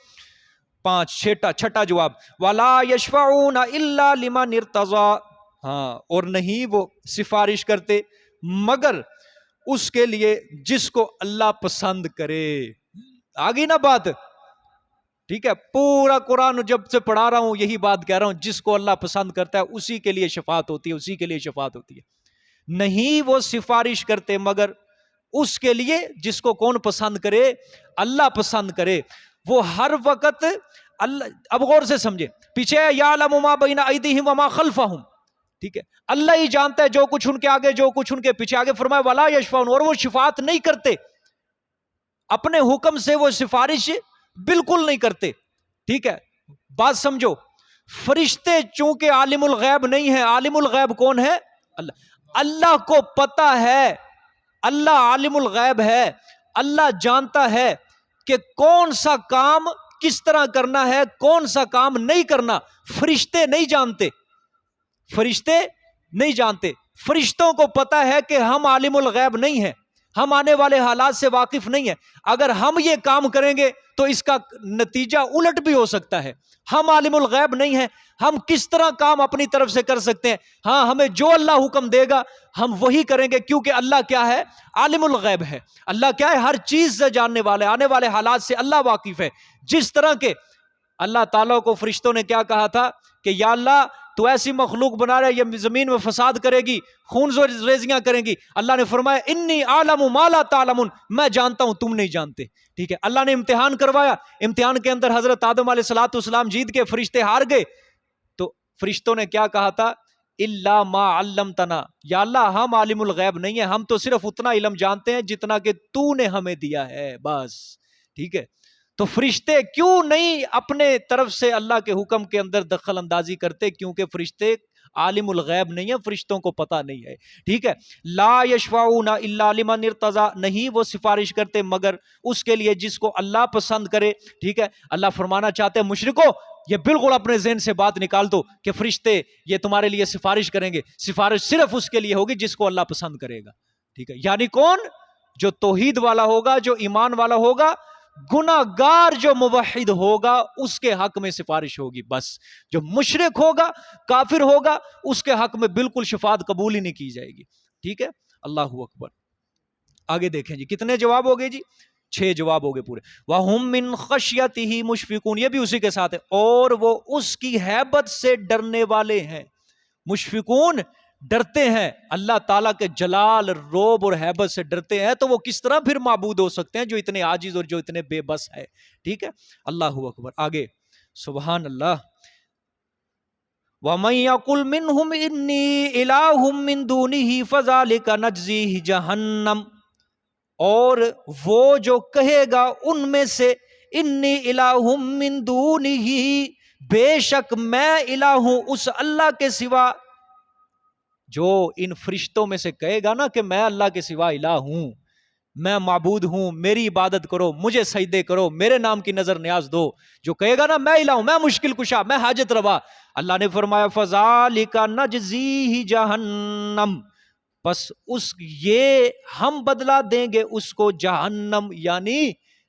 5۔ چھٹا جواب وَلَا يَشْفَعُونَ إِلَّا لِمَنِ ارْتَضَىٰ، ہاں، اور نہیں وہ سفارش کرتے مگر اس کے لیے جس کو اللہ پسند کرے۔ آگئی نا بات؟ ٹھیک ہے، پورا قرآن جب سے پڑھا رہا ہوں یہی بات کہہ رہا ہوں، جس کو اللہ پسند کرتا ہے اسی کے لیے شفاعت ہوتی ہے، اسی کے لیے شفاعت ہوتی ہے۔ نہیں وہ سفارش کرتے مگر اس کے لیے جس کو کون پسند کرے؟ اللہ پسند کرے۔ وہ ہر وقت اللہ، اب غور سے سمجھے، پیچھے یعلم ما بین ایدیہم وما خلفہم، ٹھیک ہے، اللہ ہی جانتا ہے جو کچھ ان کے آگے جو کچھ ان کے پیچھے۔ آگے فرمایا ولا یشفعون، اور وہ شفاعت نہیں کرتے، اپنے حکم سے وہ سفارش بالکل نہیں کرتے، ٹھیک ہے۔ بات سمجھو، فرشتے چونکہ عالم الغیب نہیں ہے، عالم الغیب کون ہے؟ اللہ۔ اللہ کو پتا ہے، اللہ عالم الغیب ہے، اللہ جانتا ہے کہ کون سا کام کس طرح کرنا ہے، کون سا کام نہیں کرنا، فرشتے نہیں جانتے، فرشتے نہیں جانتے۔ فرشتوں کو پتا ہے کہ ہم عالم الغیب نہیں ہیں، ہم آنے والے حالات سے واقف نہیں ہیں. اگر ہم یہ کام کریں گے تو اس کا نتیجہ الٹ بھی ہو سکتا ہے. ہم عالم الغیب نہیں ہیں, ہم کس طرح کام اپنی طرف سے کر سکتے ہیں؟ ہاں, ہمیں جو اللہ حکم دے گا ہم وہی کریں گے, کیونکہ اللہ کیا ہے؟ عالم الغیب ہے. اللہ کیا ہے؟ ہر چیز سے جاننے والے, آنے والے حالات سے اللہ واقف ہے. جس طرح کے اللہ تعالیٰ کو فرشتوں نے کیا کہا تھا کہ یا اللہ تو ایسی مخلوق بنا رہا ہے یہ زمین میں فساد کرے گی, خون ریزیاں کریں گی. اللہ نے فرمایا انی اعلم ما لا تعلمون, میں جانتا ہوں تم نہیں جانتے. ٹھیک ہے, اللہ نے امتحان کروایا, امتحان کے اندر حضرت آدم علیہ الصلوۃ والسلام جیت کے فرشتے ہار گئے. تو فرشتوں نے کیا کہا تھا؟ الا ما علمتنا, یا اللہ ہم عالم الغیب نہیں ہیں, ہم تو صرف اتنا علم جانتے ہیں جتنا کہ تو نے ہمیں دیا ہے بس. ٹھیک ہے, تو فرشتے کیوں نہیں اپنے طرف سے اللہ کے حکم کے اندر دخل اندازی کرتے؟ کیونکہ فرشتے عالم الغیب نہیں ہیں, فرشتوں کو پتہ نہیں ہے. ٹھیک ہے, لا یشفعون الا لمن ارتضی, نہیں وہ سفارش کرتے مگر اس کے لیے جس کو اللہ پسند کرے. ٹھیک ہے, اللہ فرمانا چاہتے ہیں مشرکو یہ بالکل اپنے ذہن سے بات نکال دو کہ فرشتے یہ تمہارے لیے سفارش کریں گے. سفارش صرف اس کے لیے ہوگی جس کو اللہ پسند کرے گا. ٹھیک ہے, یعنی کون؟ جو توحید والا ہوگا, جو ایمان والا ہوگا. گناہگار جو موحد ہوگا اس کے حق میں سفارش ہوگی بس. جو مشرک ہوگا, کافر ہوگا, اس کے حق میں بالکل شفاعت قبول ہی نہیں کی جائے گی. ٹھیک ہے, اللہ اکبر. آگے دیکھیں جی, کتنے جواب ہو گئے جی؟ 6 جواب ہو گئے پورے. وَهُم مِّن خَشْيَتِهِ مُشْفِقُونَ, یہ بھی اسی کے ساتھ ہے, اور وہ اس کی ہیبت سے ڈرنے والے ہیں. مشفقون ڈرتے ہیں, اللہ تعالیٰ کے جلال, روب اور ہیبت سے ڈرتے ہیں. تو وہ کس طرح پھر معبود ہو سکتے ہیں جو اتنے عاجز اور جو اتنے بے بس ہے؟ ٹھیک ہے, اللہ اکبر. آگے سبحان اللہ. وَمَن يَقُلْ مِنْهُمْ إِنِّي إِلَٰهٌ مِّن دُونِهِ فَذَلِكَ نَجْزِيهِ جَهَنَّمَ, اور وہ جو کہے گا ان میں سے انی الہ من دونہ, بے شک میں الہ ہوں اس اللہ کے سوا. جو ان فرشتوں میں سے کہے گا نا کہ میں اللہ کے سوا الہ ہوں, میں معبود ہوں, میری عبادت کرو, مجھے سجدے کرو, میرے نام کی نظر نیاز دو, جو کہے گا نا میں الہ ہوں, میں مشکل کشا, میں حاجت روا, اللہ نے فرمایا فَذَلِكَ نَجْزِيهِ جَهَنَّمَ, بس یہ ہم بدلا دیں گے اس کو جہنم, یعنی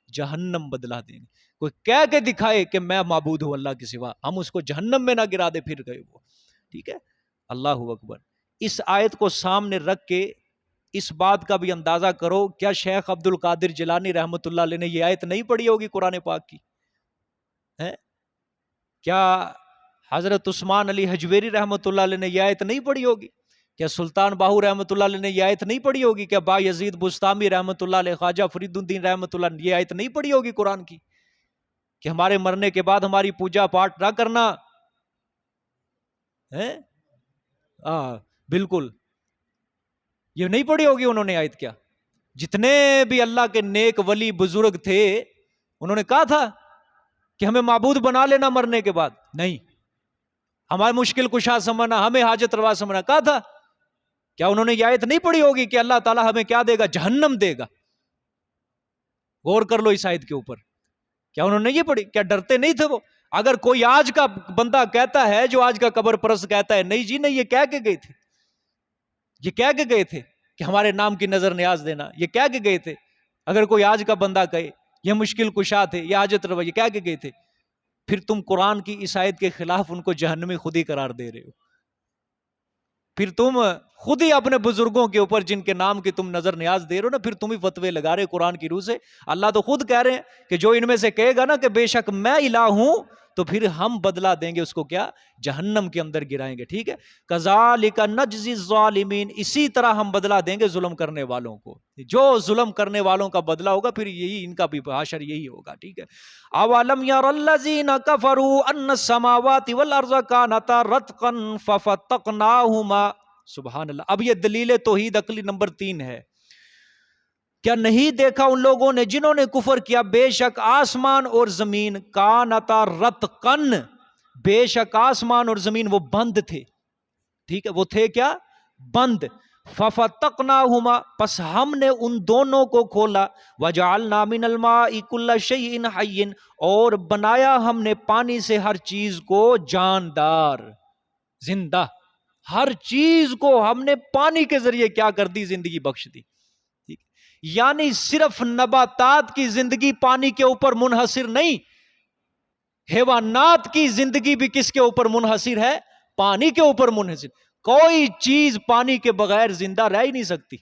جہنم بدلا دیں گے. کوئی کہہ کے دکھائے کہ میں معبود ہوں اللہ کے سوا, ہم اس کو جہنم میں نہ گرا دے پھر گئے وہ. ٹھیک ہے, اللہ اکبر. اس آیت کو سامنے رکھ کے اس بات کا بھی اندازہ کرو, کیا شیخ عبد القادر جیلانی رحمۃ اللہ علیہ نے یہ آیت نہیں پڑھی ہوگی قرآن پاک کی؟ کیا حضرت عثمان علی حجویری رحمۃ اللہ علیہ نے یہ آیت نہیں پڑھی ہوگی؟ کیا سلطان باہو رحمۃ اللہ علیہ نے یہ آیت نہیں پڑھی ہوگی؟ کیا با یزید بستامی رحمۃ اللہ علیہ, خواجہ فرید الدین رحمۃ اللہ نے یہ آیت نہیں پڑھی ہوگی قرآن کی کہ ہمارے مرنے کے بعد ہماری پوجا پاٹ نہ کرنا ہے؟ بالکل یہ نہیں پڑھی ہوگی انہوں نے آیت. کیا جتنے بھی اللہ کے نیک ولی بزرگ تھے انہوں نے کہا تھا کہ ہمیں معبود بنا لینا مرنے کے بعد؟ نہیں. ہمارے مشکل کشا سمجھنا, ہمیں حاجت روا سمجھنا, کہا تھا. کیا انہوں نے یہ آیت نہیں پڑھی ہوگی کہ اللہ تعالیٰ ہمیں کیا دے گا؟ جہنم دے گا. غور کر لو اس آیت کے اوپر. کیا انہوں نے یہ پڑھی؟ کیا ڈرتے نہیں تھے وہ؟ اگر کوئی آج کا بندہ کہتا ہے, جو آج کا قبر پرست کہتا ہے نہیں جی نہیں, یہ کہہ کے گئے تھے, یہ کہہ کے گئے تھے کہ ہمارے نام کی نظر نیاز دینا, یہ کہہ کے گئے تھے. اگر کوئی آج کا بندہ کہے یہ مشکل کشا تھے, یہ حاجت روا, یہ کہہ کے گئے تھے, پھر تم قرآن کی اس آیت کے خلاف ان کو جہنمی خود ہی قرار دے رہے ہو. پھر تم خود ہی اپنے بزرگوں کے اوپر جن کے نام کی تم نظر نیاز دے رہے ہو نا, پھر تم ہی فتوے لگا رہے قرآن کی روح سے. اللہ تو خود کہہ رہے ہیں کہ جو ان میں سے کہے گا نا کہ بے شک میں الہ ہوں, تو پھر ہم بدلا دیں گے اس کو, کیا؟ جہنم کے اندر گرائیں گے. ٹھیک ہے, کذالک نجزی الظالمین, اسی طرح ہم بدلا دیں گے ظلم کرنے والوں کو. جو ظلم کرنے والوں کا بدلا ہوگا پھر یہی ان کا بھی حشر یہی ہوگا. ٹھیک ہے, اولم یر الذین کفروا ان السماوات والارض کانتا رتقا ففتقناہما. سبحان اللہ. اب یہ دلیل توحید عقلی نمبر 3 ہے. کیا نہیں دیکھا ان لوگوں نے جنہوں نے کفر کیا, بے شک آسمان اور زمین کانتا رتقن, بے شک آسمان اور زمین وہ بند تھے. ٹھیک ہے, وہ تھے کیا؟ بند. ففتقناہما, پس ہم نے ان دونوں کو کھولا. وجعلنا من الماء کل شیء حی, اور بنایا ہم نے پانی سے ہر چیز کو جاندار, زندہ. ہر چیز کو ہم نے پانی کے ذریعے کیا کر دی؟ زندگی بخش دی. یعنی صرف نباتات کی زندگی پانی کے اوپر منحصر نہیں، حیوانات کی زندگی بھی کس کے اوپر منحصر ہے؟ پانی کے اوپر منحصر. کوئی چیز پانی کے بغیر زندہ رہ ہی نہیں سکتی.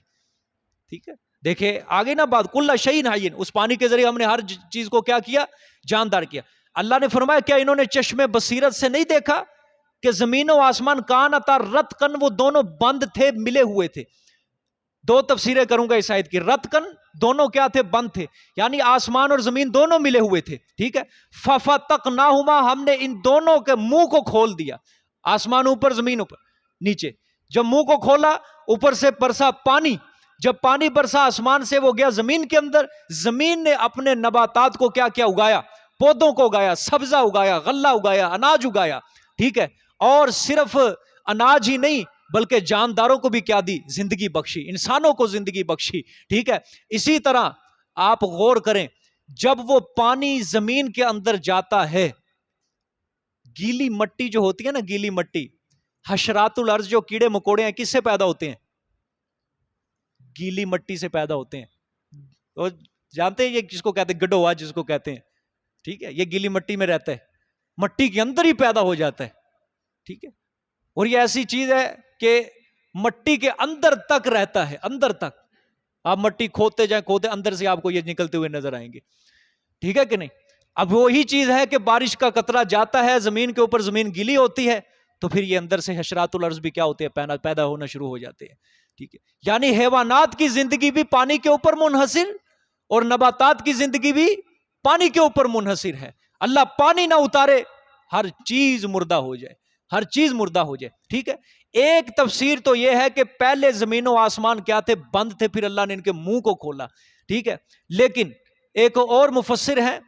ٹھیک ہے، دیکھیں آگے نا بات، کل شیء حی، اس پانی کے ذریعے ہم نے ہر چیز کو کیا کیا؟ جاندار کیا. اللہ نے فرمایا کیا انہوں نے چشم بصیرت سے نہیں دیکھا کہ زمین و آسمان کانتا رتقن، وہ دونوں بند تھے، ملے ہوئے تھے. دو تفسیریں کروں گا اس آیت کی. رتقن دونوں کیا تھے؟ بند تھے، یعنی آسمان اور زمین دونوں ملے ہوئے تھے. ٹھیک ہے، ففتقناہما، ہم نے ان دونوں کے منہ کو کھول دیا. آسمان اوپر، زمین اوپر، نیچے. جب منہ کو کھولا، اوپر سے برسا پانی. جب پانی برسا آسمان سے، وہ گیا زمین کے اندر. زمین نے اپنے نباتات کو کیا کیا؟ اگایا، پودوں کو اگایا، سبزہ اگایا، غلہ اگایا، اناج اگایا. ٹھیک ہے، اور صرف اناج ہی نہیں بلکہ جانداروں کو بھی کیا دی؟ زندگی بخشی، انسانوں کو زندگی بخشی. ٹھیک ہے، اسی طرح آپ غور کریں، جب وہ پانی زمین کے اندر جاتا ہے، گیلی مٹی جو ہوتی ہے نا، گیلی مٹی، حشرات الارض جو کیڑے مکوڑے ہیں، کس سے پیدا ہوتے ہیں؟ گیلی مٹی سے پیدا ہوتے ہیں. تو جانتے ہیں یہ کس کو کہتے ہیں؟ گڈوا جس کو کہتے ہیں. ٹھیک ہے، یہ گیلی مٹی میں رہتا ہے، مٹی کے اندر ہی پیدا ہو جاتا ہے. ٹھیک ہے، اور یہ ایسی چیز ہے کہ مٹی کے اندر تک رہتا ہے، اندر تک. آپ مٹی کھودتے جائیں، کھودتے، اندر سے آپ کو یہ نکلتے ہوئے نظر آئیں گے. ٹھیک ہے کہ نہیں؟ اب وہی چیز ہے کہ بارش کا قطرہ جاتا ہے زمین کے اوپر، زمین گیلی ہوتی ہے، تو پھر یہ اندر سے حشرات الارض بھی کیا ہوتے ہیں؟ پیدا ہونا شروع ہو جاتے ہیں. ٹھیک ہے، یعنی حیوانات کی زندگی بھی پانی کے اوپر منحصر، اور نباتات کی زندگی بھی پانی کے اوپر منحصر ہے. اللہ پانی نہ اتارے، ہر چیز مردہ ہو جائے، ہر چیز مردہ ہو جائے. ٹھیک ہے، ایک تفسیر تو یہ ہے کہ پہلے زمین و آسمان کیا تھے؟ بند تھے، پھر اللہ نے ان کے منہ کو کھولا. ٹھیک ہے، لیکن ایک اور مفسر ہے،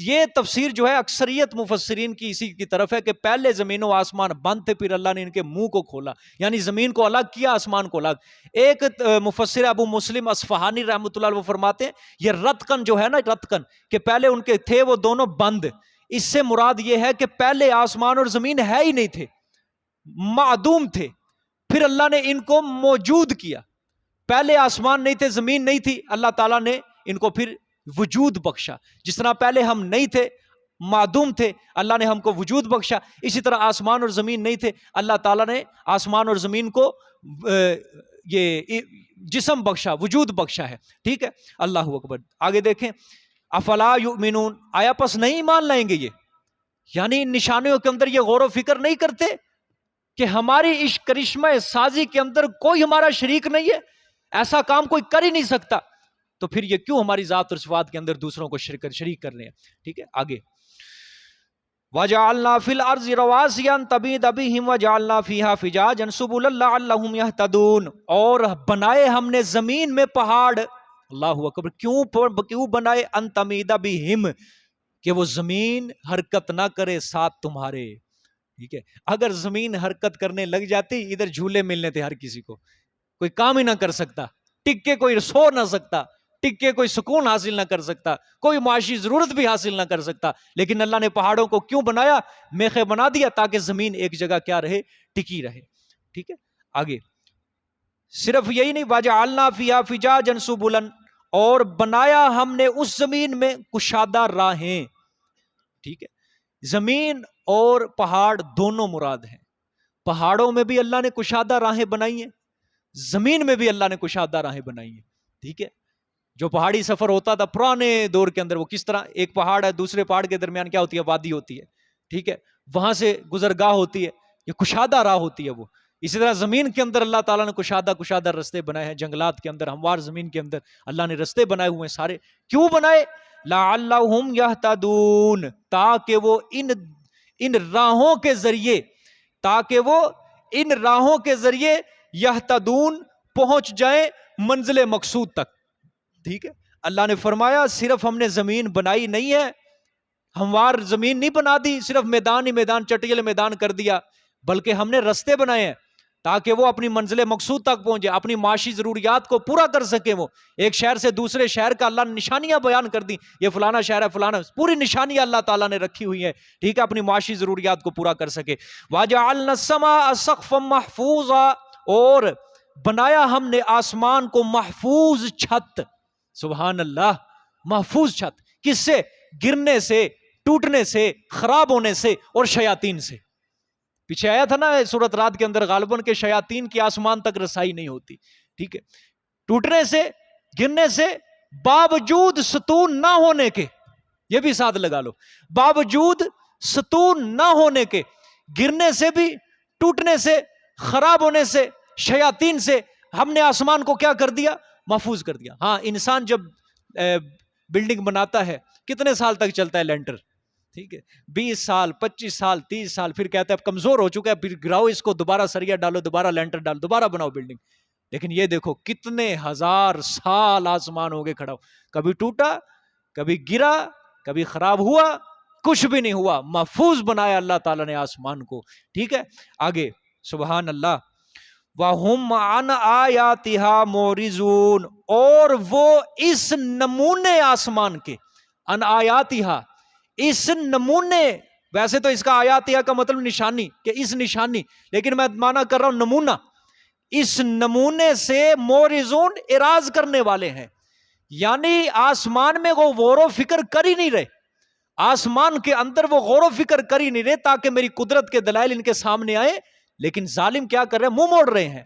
یہ تفسیر جو ہے اکثریت مفسرین کی اسی کی طرف ہے کہ پہلے زمین و آسمان بند تھے، پھر اللہ نے ان کے منہ کو کھولا، یعنی زمین کو الگ کیا، آسمان کو الگ. ایک مفسر ابو مسلم اصفہانی رحمۃ اللہ علیہ وہ فرماتے ہیں یہ رتقن جو ہے نا، رتقن کہ پہلے ان کے تھے وہ دونوں بند، اس سے مراد یہ ہے کہ پہلے آسمان اور زمین ہے ہی نہیں تھے، معدوم تھے، پھر اللہ نے ان کو موجود کیا. پہلے آسمان نہیں تھے، زمین نہیں تھی، اللہ تعالیٰ نے ان کو پھر وجود بخشا. جس طرح پہلے ہم نہیں تھے، معدوم تھے، اللہ نے ہم کو وجود بخشا، اسی طرح آسمان اور زمین نہیں تھے، اللہ تعالیٰ نے آسمان اور زمین کو یہ جسم بخشا، وجود بخشا ہے. ٹھیک ہے، اللہ اکبر. آگے دیکھیں، افلا یؤمنون، آیا پس نہیں ایمان لائیں گے یہ؟ یعنی ان نشانیوں کے اندر یہ غور و فکر نہیں کرتے کہ ہماری اس کرشمہ سازی کے اندر کوئی ہمارا شریک نہیں ہے، ایسا کام کوئی کر ہی نہیں سکتا، تو پھر یہ کیوں ہماری ذات اور صفات کے اندر دوسروں کو شریک کر رہے ہیں. ٹھیک ہے، آگے وَجَعَلْنَا فِي الْأَرْضِ رَوَاسِيَ أَن تَمِيدَ بِهِمْ وَجَعَلْنَا فِيهَا فِجَاجًا سُبُلًا لَعَلَّهُمْ يَهْتَدُونَ، اور بنائے ہم نے زمین میں پہاڑ. اللہ اکبر. کیوں بنائے؟ أَن تَمِيدَ بِهِمْ، کہ وہ زمین حرکت نہ کرے ساتھ تمہارے. ٹھیک ہے، اگر زمین حرکت کرنے لگ جاتی، ادھر جھولے ملنے تھے ہر کسی کو، کوئی کام ہی نہ کر سکتا، ٹک کے کوئی سو نہ سکتا، ٹک کے کوئی سکون حاصل نہ کر سکتا، کوئی معاشی ضرورت بھی حاصل نہ کر سکتا. لیکن اللہ نے پہاڑوں کو کیوں بنایا؟ میخیں بنا دیا تاکہ زمین ایک جگہ کیا رہے؟ ٹکی رہے. ٹھیک ہے، آگے صرف یہی نہیں، وَجَعَلْنَا فِيهَا فِجَاجًا سُبُلًا، اور بنایا ہم نے اس زمین میں کشادہ راہیں. ٹھیک ہے، زمین اور پہاڑ دونوں مراد ہیں. پہاڑوں میں بھی اللہ نے کشادہ راہیں بنائی ہیں، زمین میں بھی اللہ نے کشادہ راہیں بنائی ہیں. ٹھیک ہے، جو پہاڑی سفر ہوتا تھا پرانے دور کے اندر، وہ کس طرح ایک پہاڑ ہے دوسرے پہاڑ کے درمیان کیا ہوتی ہے؟ وادی ہوتی ہے. ٹھیک ہے، وہاں سے گزرگاہ ہوتی ہے، یہ کشادہ راہ ہوتی ہے وہ. اسی طرح زمین کے اندر اللہ تعالیٰ نے کشادہ رستے بنائے ہیں، جنگلات کے اندر، ہموار زمین کے اندر اللہ نے رستے بنائے ہوئے ہیں سارے. کیوں بنائے؟ لعلہم یہتدون، تاکہ وہ ان راہوں کے ذریعے، یہتدون پہنچ جائیں منزل مقصود تک. ٹھیک ہے، اللہ نے فرمایا صرف ہم نے زمین بنائی نہیں ہے، ہموار زمین نہیں بنا دی، صرف میدان ہی میدان، چٹیل میدان کر دیا، بلکہ ہم نے رستے بنائے ہیں تاکہ وہ اپنی منزل مقصود تک پہنچے، اپنی معاشی ضروریات کو پورا کر سکے. وہ ایک شہر سے دوسرے شہر کا اللہ نے نشانیاں بیان کر دی، یہ فلانا شہر ہے، فلانا، پوری نشانیاں اللہ تعالیٰ نے رکھی ہوئی ہیں. ٹھیک ہے، اپنی معاشی ضروریات کو پورا کر سکے. وَجَعَلْنَا السَّمَاءَ سَقْفًا مَحْفُوظًا، اور بنایا ہم نے آسمان کو محفوظ چھت. سبحان اللہ، محفوظ چھت، کس سے؟ گرنے سے، ٹوٹنے سے، خراب ہونے سے اور شیاطین سے۔ پیچھے آیا تھا نا سورۃ رعد کے اندر غالباً کہ شیاطین کی آسمان تک رسائی نہیں ہوتی، ٹھیک ہے؟ ٹوٹنے سے، گرنے سے، باوجود ستون نہ ہونے کے، یہ بھی ساتھ لگا لو، باوجود ستون نہ ہونے کے، گرنے سے بھی، ٹوٹنے سے، خراب ہونے سے، شیاطین سے، ہم نے آسمان کو کیا کر دیا؟ محفوظ کر دیا۔ ہاں، انسان جب بلڈنگ بناتا ہے کتنے سال تک چلتا ہے لینٹر؟ ٹھیک ہے، 20 سال، 25 سال، 30 سال، پھر کہتا ہے اب کمزور ہو چکا ہے، پھر گراؤ اس کو، دوبارہ سریا ڈالو، دوبارہ لینٹر ڈالو، دوبارہ بناؤ بلڈنگ۔ لیکن یہ دیکھو کتنے ہزار سال آسمان ہو گئے کھڑا ہو، کبھی ٹوٹا، کبھی گرا، کبھی خراب ہوا، کچھ بھی نہیں ہوا، محفوظ بنایا اللہ تعالیٰ نے آسمان کو، ٹھیک ہے؟ آگے سبحان اللہ، وَهُمْ عَنْ آيَاتِهَا مُعْرِضُونَ، اور وہ اس نمونے آسمان کے، عن آیاتها، اس نمونے، ویسے تو اس کا آیاتها کا مطلب نشانی، کہ اس نشانی، لیکن میں معنی کر رہا ہوں نمونہ، اس نمونے سے مورزون، اراض کرنے والے ہیں، یعنی آسمان میں وہ غور و فکر کر ہی نہیں رہے، آسمان کے اندر وہ غور و فکر کر ہی نہیں رہے تاکہ میری قدرت کے دلائل ان کے سامنے آئے، لیکن ظالم کیا کر رہے ہیں؟ منہ موڑ رہے ہیں،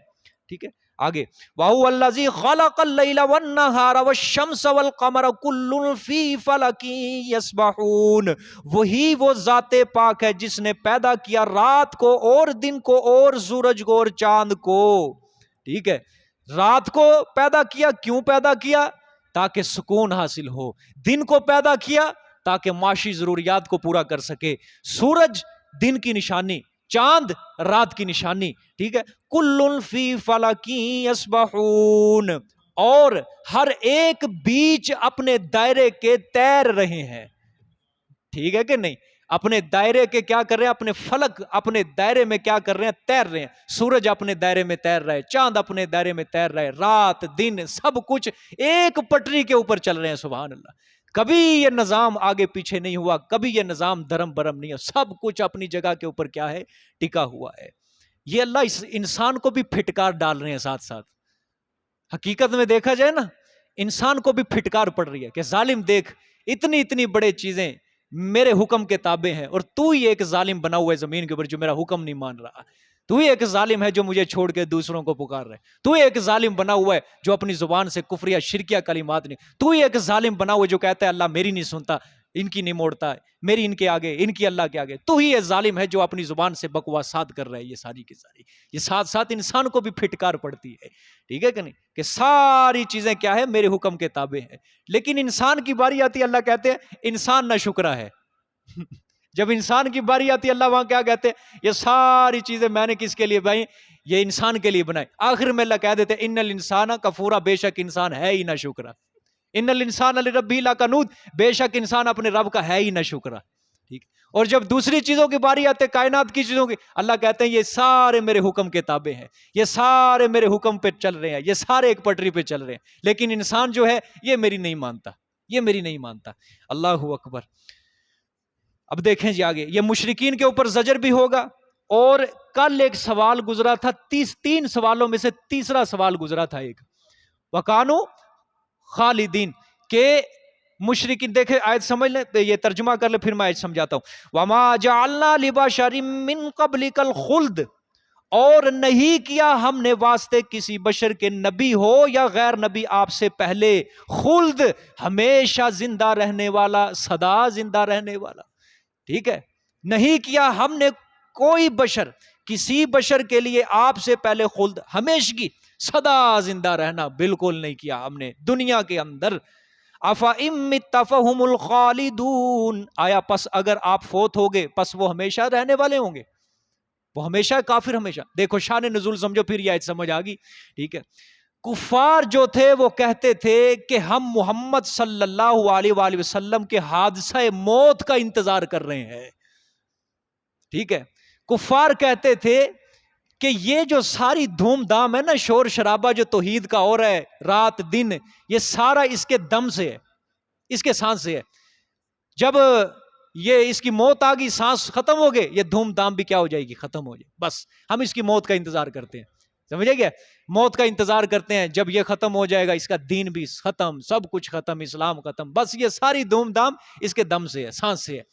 ٹھیک ہے؟ آگے وَهُوَ الَّذِي خَلَقَ اللَّيْلَ وَالنَّهَارَ وَالشَّمْسَ وَالْقَمَرَ كُلٌّ فِي فَلَكٍ يَسْبَحُونَ، وہی وہ ذات پاک ہے جس نے پیدا کیا رات کو اور دن کو اور سورج کو اور چاند کو، ٹھیک ہے؟ رات کو پیدا کیا، کیوں پیدا کیا؟ تاکہ سکون حاصل ہو، دن کو پیدا کیا تاکہ معاشی ضروریات کو پورا کر سکے، سورج دن کی نشانی، چاند رات کی نشانی، ٹھیک ہے؟ کل فی فلک یسبحون، اور ہر ایک بیچ اپنے دائرے کے تیر رہے ہیں، ٹھیک ہے کہ نہیں؟ اپنے دائرے کے کیا کر رہے ہیں؟ اپنے فلک، اپنے دائرے میں کیا کر رہے ہیں؟ تیر رہے ہیں۔ سورج اپنے دائرے میں تیر رہا ہے، چاند اپنے دائرے میں تیر رہا ہے، رات دن سب کچھ ایک پٹری کے اوپر چل رہے ہیں، سبحان اللہ۔ کبھی یہ نظام آگے پیچھے نہیں ہوا، کبھی یہ نظام دھرم برم نہیں ہے، سب کچھ اپنی جگہ کے اوپر کیا ہے؟ ٹکا ہوا ہے۔ یہ اللہ اس انسان کو بھی پھٹکار ڈال رہے ہیں ساتھ ساتھ، حقیقت میں دیکھا جائے نا، انسان کو بھی پھٹکار پڑ رہی ہے کہ ظالم دیکھ، اتنی اتنی بڑے چیزیں میرے حکم کے تابع ہیں، اور تو ہی ایک ظالم بنا ہوا ہے زمین کے اوپر جو میرا حکم نہیں مان رہا، تو ہی ایک ظالم ہے جو مجھے چھوڑ کے دوسروں کو پکار رہے، تو ہی ایک ظالم بنا ہوا ہے جو اپنی زبان سے کفریہ شرکیہ کلمات نہیں، تو ہی ایک ظالم بنا ہوا ہے جو کہتا ہے اللہ میری نہیں سنتا، ان کی نہیں موڑتا، میری ان کے آگے، ان کی اللہ کے آگے، تو ہی یہ ظالم ہے جو اپنی زبان سے بکواسات کر رہا ہے۔ یہ ساری کی ساری، یہ ساتھ ساتھ انسان کو بھی پھٹکار پڑتی ہے، ٹھیک ہے کہ نہیں؟ کہ ساری چیزیں کیا ہے؟ میرے حکم کے تابع ہیں، لیکن انسان کی باری آتی ہے، اللہ کہتے ہیں انسان نہ شکرا ہے۔ جب انسان کی باری آتی ہے اللہ وہاں کیا کہتے ہیں؟ یہ ساری چیزیں میں نے کس کے لیے بنائی؟ یہ انسان کے لیے بنائی۔ آخر میں اللہ کہہ دیتے ہیں ان الانسان کفورا، بے شک انسان ہے ہی نہ شکرا، ان الانسان لربہ لکنود، بے شک انسان اپنے رب کا ہے ہی نہ شکرا، ٹھیک؟ اور جب دوسری چیزوں کی باری آتے، کائنات کی چیزوں کی، اللہ کہتے ہیں یہ سارے میرے حکم کے تابع ہیں، یہ سارے میرے حکم پہ چل رہے ہیں، یہ سارے ایک پٹری پہ چل رہے ہیں، لیکن انسان جو ہے یہ میری نہیں مانتا، یہ میری نہیں مانتا۔ اللہ اکبر۔ اب دیکھیں جی آگے، یہ مشرکین کے اوپر زجر بھی ہوگا، اور کل ایک سوال گزرا تھا، 3 سوالوں میں سے تیسرا سوال گزرا تھا ایک، وَقَانُوا خالدین، کہ مشرکین، دیکھیں آیت سمجھ لیں، یہ ترجمہ کر لیں پھر میں آیت سمجھاتا ہوں۔ وَمَا جَعَلْنَا لِبَشَرٍ مِّن قَبْلِكَ الْخُلْدَ، اور نہیں کیا ہم نے واسطے کسی بشر کے، نبی ہو یا غیر نبی آپ سے پہلے، خلد ہمیشہ زندہ رہنے والا، سدا زندہ رہنے والا، ٹھیک ہے؟ نہیں کیا ہم نے کوئی بشر، کسی بشر کے لیے آپ سے پہلے خلد، ہمیشگی، سدا زندہ رہنا بالکل نہیں کیا ہم نے دنیا کے اندر۔ أَفَإِن مِّتَّ فَهُمُ الْخَالِدُونَ، آیا پس اگر آپ فوت ہوگے پس وہ ہمیشہ رہنے والے ہوں گے؟ وہ ہمیشہ کافر ہمیشہ۔ دیکھو شان نزول سمجھو، پھر یہ آیت سمجھ آگی، ٹھیک ہے؟ کفار جو تھے وہ کہتے تھے کہ ہم محمد صلی اللہ علیہ وآلہ وسلم کے حادثہ موت کا انتظار کر رہے ہیں، ٹھیک ہے؟ کفار کہتے تھے کہ یہ جو ساری دھوم دھام ہے نا، شور شرابہ جو توحید کا ہو رہا ہے رات دن، یہ سارا اس کے دم سے ہے، اس کے سانس سے ہے۔ جب یہ اس کی موت آ گئی، سانس ختم ہو گئے، یہ دھوم دھام بھی کیا ہو جائے گی؟ ختم ہو جائے، بس ہم اس کی موت کا انتظار کرتے ہیں۔ سمجھے گیا؟ موت کا انتظار کرتے ہیں، جب یہ ختم ہو جائے گا اس کا دین بھی ختم، سب کچھ ختم، اسلام ختم، بس یہ ساری دھوم دھام اس کے دم سے ہے، سانس سے ہے،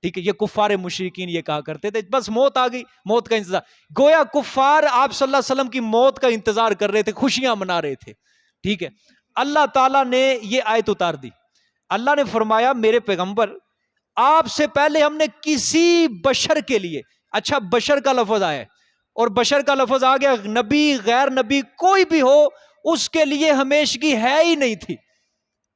ٹھیک ہے؟ یہ کفار مشرکین یہ کہا کرتے تھے بس موت آ گئی، موت کا انتظار، گویا کفار آپ صلی اللہ علیہ وسلم کی موت کا انتظار کر رہے تھے، خوشیاں منا رہے تھے، ٹھیک ہے؟ اللہ تعالیٰ نے یہ آیت اتار دی، اللہ نے فرمایا میرے پیغمبر آپ سے پہلے ہم نے کسی بشر کے لیے، اچھا بشر کا لفظ آیا اور بشر کا لفظ آ گیا، نبی غیر نبی کوئی بھی ہو اس کے لیے ہمیشگی ہے ہی نہیں تھی،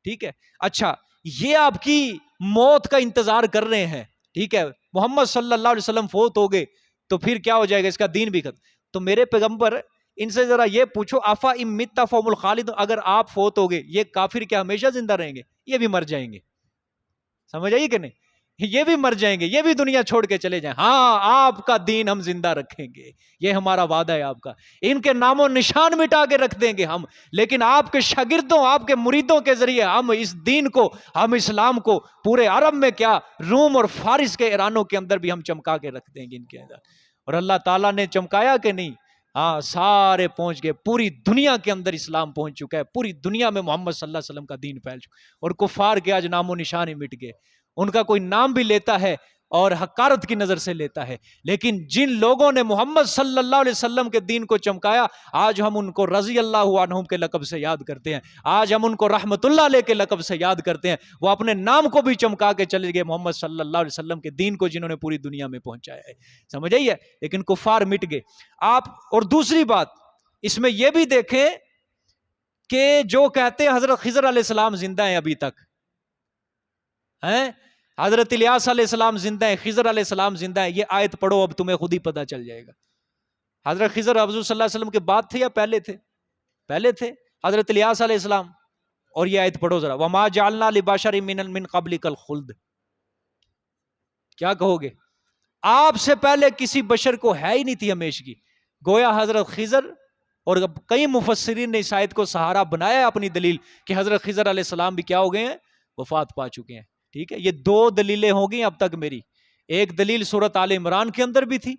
ٹھیک ہے؟ اچھا یہ آپ کی موت کا انتظار کر رہے ہیں، ٹھیک ہے؟ محمد صلی اللہ علیہ وسلم فوت ہو گئے تو پھر کیا ہو جائے گا، اس کا دین بھی ختم، تو میرے پیغمبر ان سے ذرا یہ پوچھو افا ام مت فهم الخالد، اگر آپ فوت ہو گئے یہ کافر کیا ہمیشہ زندہ رہیں گے؟ یہ بھی مر جائیں گے، سمجھ آئیے کہ نہیں؟ یہ بھی مر جائیں گے، یہ بھی دنیا چھوڑ کے چلے جائیں، ہاں آپ کا دین ہم زندہ رکھیں گے، یہ ہمارا وعدہ ہے آپ کا، ان کے نام و نشان مٹا کے رکھ دیں گے ہم، لیکن آپ کے شاگردوں آپ کے مریدوں کے ذریعے ہم اس دین کو، ہم اسلام کو پورے عرب میں کیا روم اور فارس کے ایرانوں کے اندر بھی ہم چمکا کے رکھ دیں گے ان کے اندر، اور اللہ تعالیٰ نے چمکایا کہ نہیں؟ ہاں سارے پہنچ گئے، پوری دنیا کے اندر اسلام پہنچ چکا ہے، پوری دنیا میں محمد صلی اللہ علیہ وسلم کا دین پھیل چکا ہے، اور کفار کے آج نام و نشان ہی مٹ گئے، ان کا کوئی نام بھی لیتا ہے اور حقارت کی نظر سے لیتا ہے، لیکن جن لوگوں نے محمد صلی اللہ علیہ وسلم کے دین کو چمکایا آج ہم ان کو رضی اللہ عنہم کے لقب سے یاد کرتے ہیں، آج ہم ان کو رحمت اللہ علیہ کے لقب سے یاد کرتے ہیں، وہ اپنے نام کو بھی چمکا کے چلے گئے، محمد صلی اللہ علیہ وسلم کے دین کو جنہوں نے پوری دنیا میں پہنچایا ہے، سمجھ آئیے؟ لیکن کفار مٹ گئے آپ۔ اور دوسری بات اس میں یہ بھی دیکھیں کہ جو کہتے ہیں حضرت خضر علیہ السلام زندہ ہیں ابھی تک ہیں، حضرت الیاس علیہ السلام زندہ ہیں، خضر علیہ السلام زندہ ہیں، یہ آیت پڑھو اب تمہیں خود ہی پتہ چل جائے گا، حضرت خضر حضور صلی اللہ علیہ وسلم کے بعد تھے یا پہلے تھے؟ پہلے تھے حضرت الیاس علیہ السلام، اور یہ آیت پڑھو ذرا، وما جعلنا لبشر من قبلک الخلد، کیا کہو گے؟ آپ سے پہلے کسی بشر کو ہے ہی نہیں تھی ہمیشگی، گویا حضرت خضر، اور کئی مفسرین نے اس آیت کو سہارا بنایا اپنی دلیل کہ حضرت خضر علیہ السلام بھی کیا ہو گئے ہیں؟ وفات پا چکے ہیں، ٹھیک ہے؟ یہ دو دلیلیں ہو گئی اب تک میری، ایک دلیل سورۃ آل عمران کے اندر بھی تھی،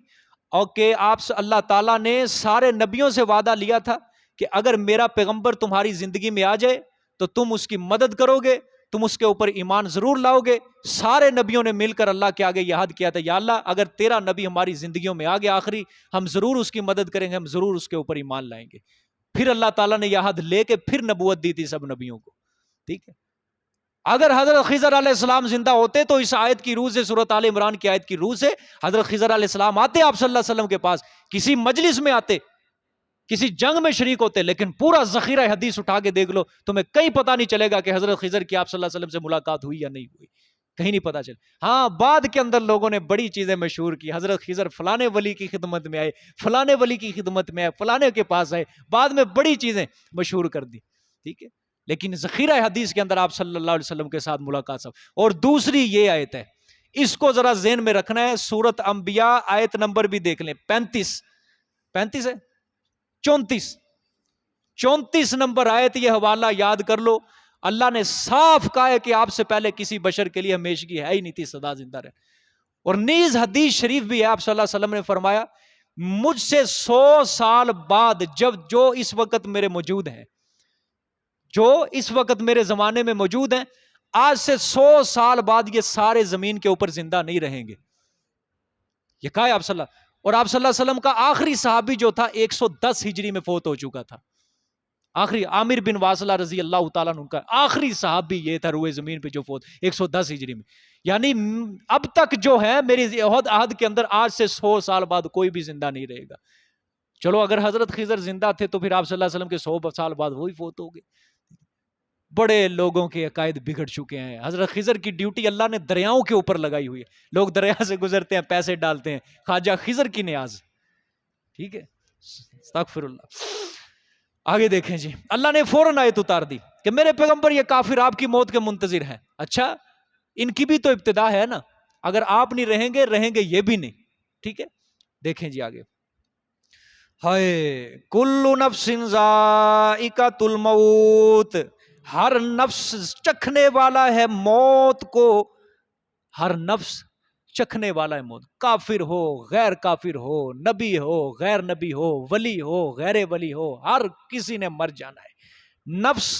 اور کہ آپ سے اللہ تعالیٰ نے سارے نبیوں سے وعدہ لیا تھا کہ اگر میرا پیغمبر تمہاری زندگی میں آ جائے تو تم اس کی مدد کرو گے، تم اس کے اوپر ایمان ضرور لاؤ گے، سارے نبیوں نے مل کر اللہ کے آگے یہ عہد کیا تھا، یا اللہ اگر تیرا نبی ہماری زندگیوں میں آ گیا آخری، ہم ضرور اس کی مدد کریں گے، ہم ضرور اس کے اوپر ایمان لائیں گے، پھر اللہ تعالیٰ نے یہ عہد لے کے پھر نبوت دی تھی سب نبیوں کو، ٹھیک ہے؟ اگر حضرت خضر علیہ السلام زندہ ہوتے تو اس آیت کی روح سے، سورۃ آل عمران کی آیت کی روح سے حضرت خضر علیہ السلام آتے آپ صلی اللہ علیہ وسلم کے پاس، کسی مجلس میں آتے، کسی جنگ میں شریک ہوتے، لیکن پورا ذخیرہ حدیث اٹھا کے دیکھ لو تمہیں کہیں پتہ نہیں چلے گا کہ حضرت خضر کی آپ صلی اللہ علیہ وسلم سے ملاقات ہوئی یا نہیں ہوئی، کہیں نہیں پتہ چل۔ ہاں بعد کے اندر لوگوں نے بڑی چیزیں مشہور کی، حضرت خضر فلانے ولی کی خدمت میں آئے، فلانے ولی کی خدمت میں آئے، فلانے کے پاس آئے، بعد میں بڑی چیزیں مشہور کر دی، ٹھیک ہے؟ لیکن ذخیرہ حدیث کے اندر آپ صلی اللہ علیہ وسلم کے ساتھ ملاقات سب۔ اور دوسری یہ آیت ہے، اس کو ذرا ذہن میں رکھنا ہے، سورۃ انبیاء آیت نمبر بھی دیکھ لیں، 35 ہے، 34 نمبر آیت، یہ حوالہ یاد کر لو، اللہ نے صاف کہا ہے کہ آپ سے پہلے کسی بشر کے لیے ہمیشگی ہے ہی نہیں تھی، سدا زندہ رہے، اور نیز حدیث شریف بھی ہے، آپ صلی اللہ علیہ وسلم نے فرمایا مجھ سے 100 سال بعد جو اس وقت میرے موجود ہیں، جو اس وقت میرے زمانے میں موجود ہیں، آج سے 100 سال بعد یہ سارے زمین کے اوپر زندہ نہیں رہیں گے، یہ کہا ہے آپ صلی اللہ، اور آپ صلی اللہ علیہ وسلم کا آخری صحابی جو تھا 110 ہجری میں فوت ہو چکا تھا، آخری عامر بن واصلہ رضی اللہ تعالیٰ عنہ کا آخری صحابی یہ تھا روئے زمین پہ جو فوت 110 ہجری میں، یعنی اب تک جو ہے میری عہد کے اندر آج سے 100 سال بعد کوئی بھی زندہ نہیں رہے گا۔ چلو اگر حضرت خضر زندہ تھے تو پھر آپ صلی اللہ علیہ وسلم کے 100 سال بعد وہی فوت ہو گئے۔ بڑے لوگوں کے عقائد بگڑ چکے ہیں، حضرت خضر کی ڈیوٹی اللہ نے دریاؤں کے اوپر لگائی ہوئی ہے، لوگ دریا سے گزرتے ہیں پیسے ڈالتے ہیں، خواجہ خضر کی نیاز، ٹھیک ہے؟ استغفر اللہ۔ آگے دیکھیں جی، اللہ نے فوراً آیت اتار دی کہ میرے پیغمبر یہ کافر آپ کی موت کے منتظر ہیں، اچھا ان کی بھی تو ابتدا ہے نا، اگر آپ نہیں رہیں گے یہ بھی نہیں، ٹھیک ہے؟ دیکھیں جی آگے، ہائے کل نفس ذائقۃ الموت، ہر نفس چکھنے والا ہے موت کو، ہر نفس چکھنے والا ہے موت. کافر ہو غیر کافر ہو، نبی ہو غیر نبی ہو، ولی ہو غیر ولی ہو، ہر کسی نے مر جانا ہے. نفس،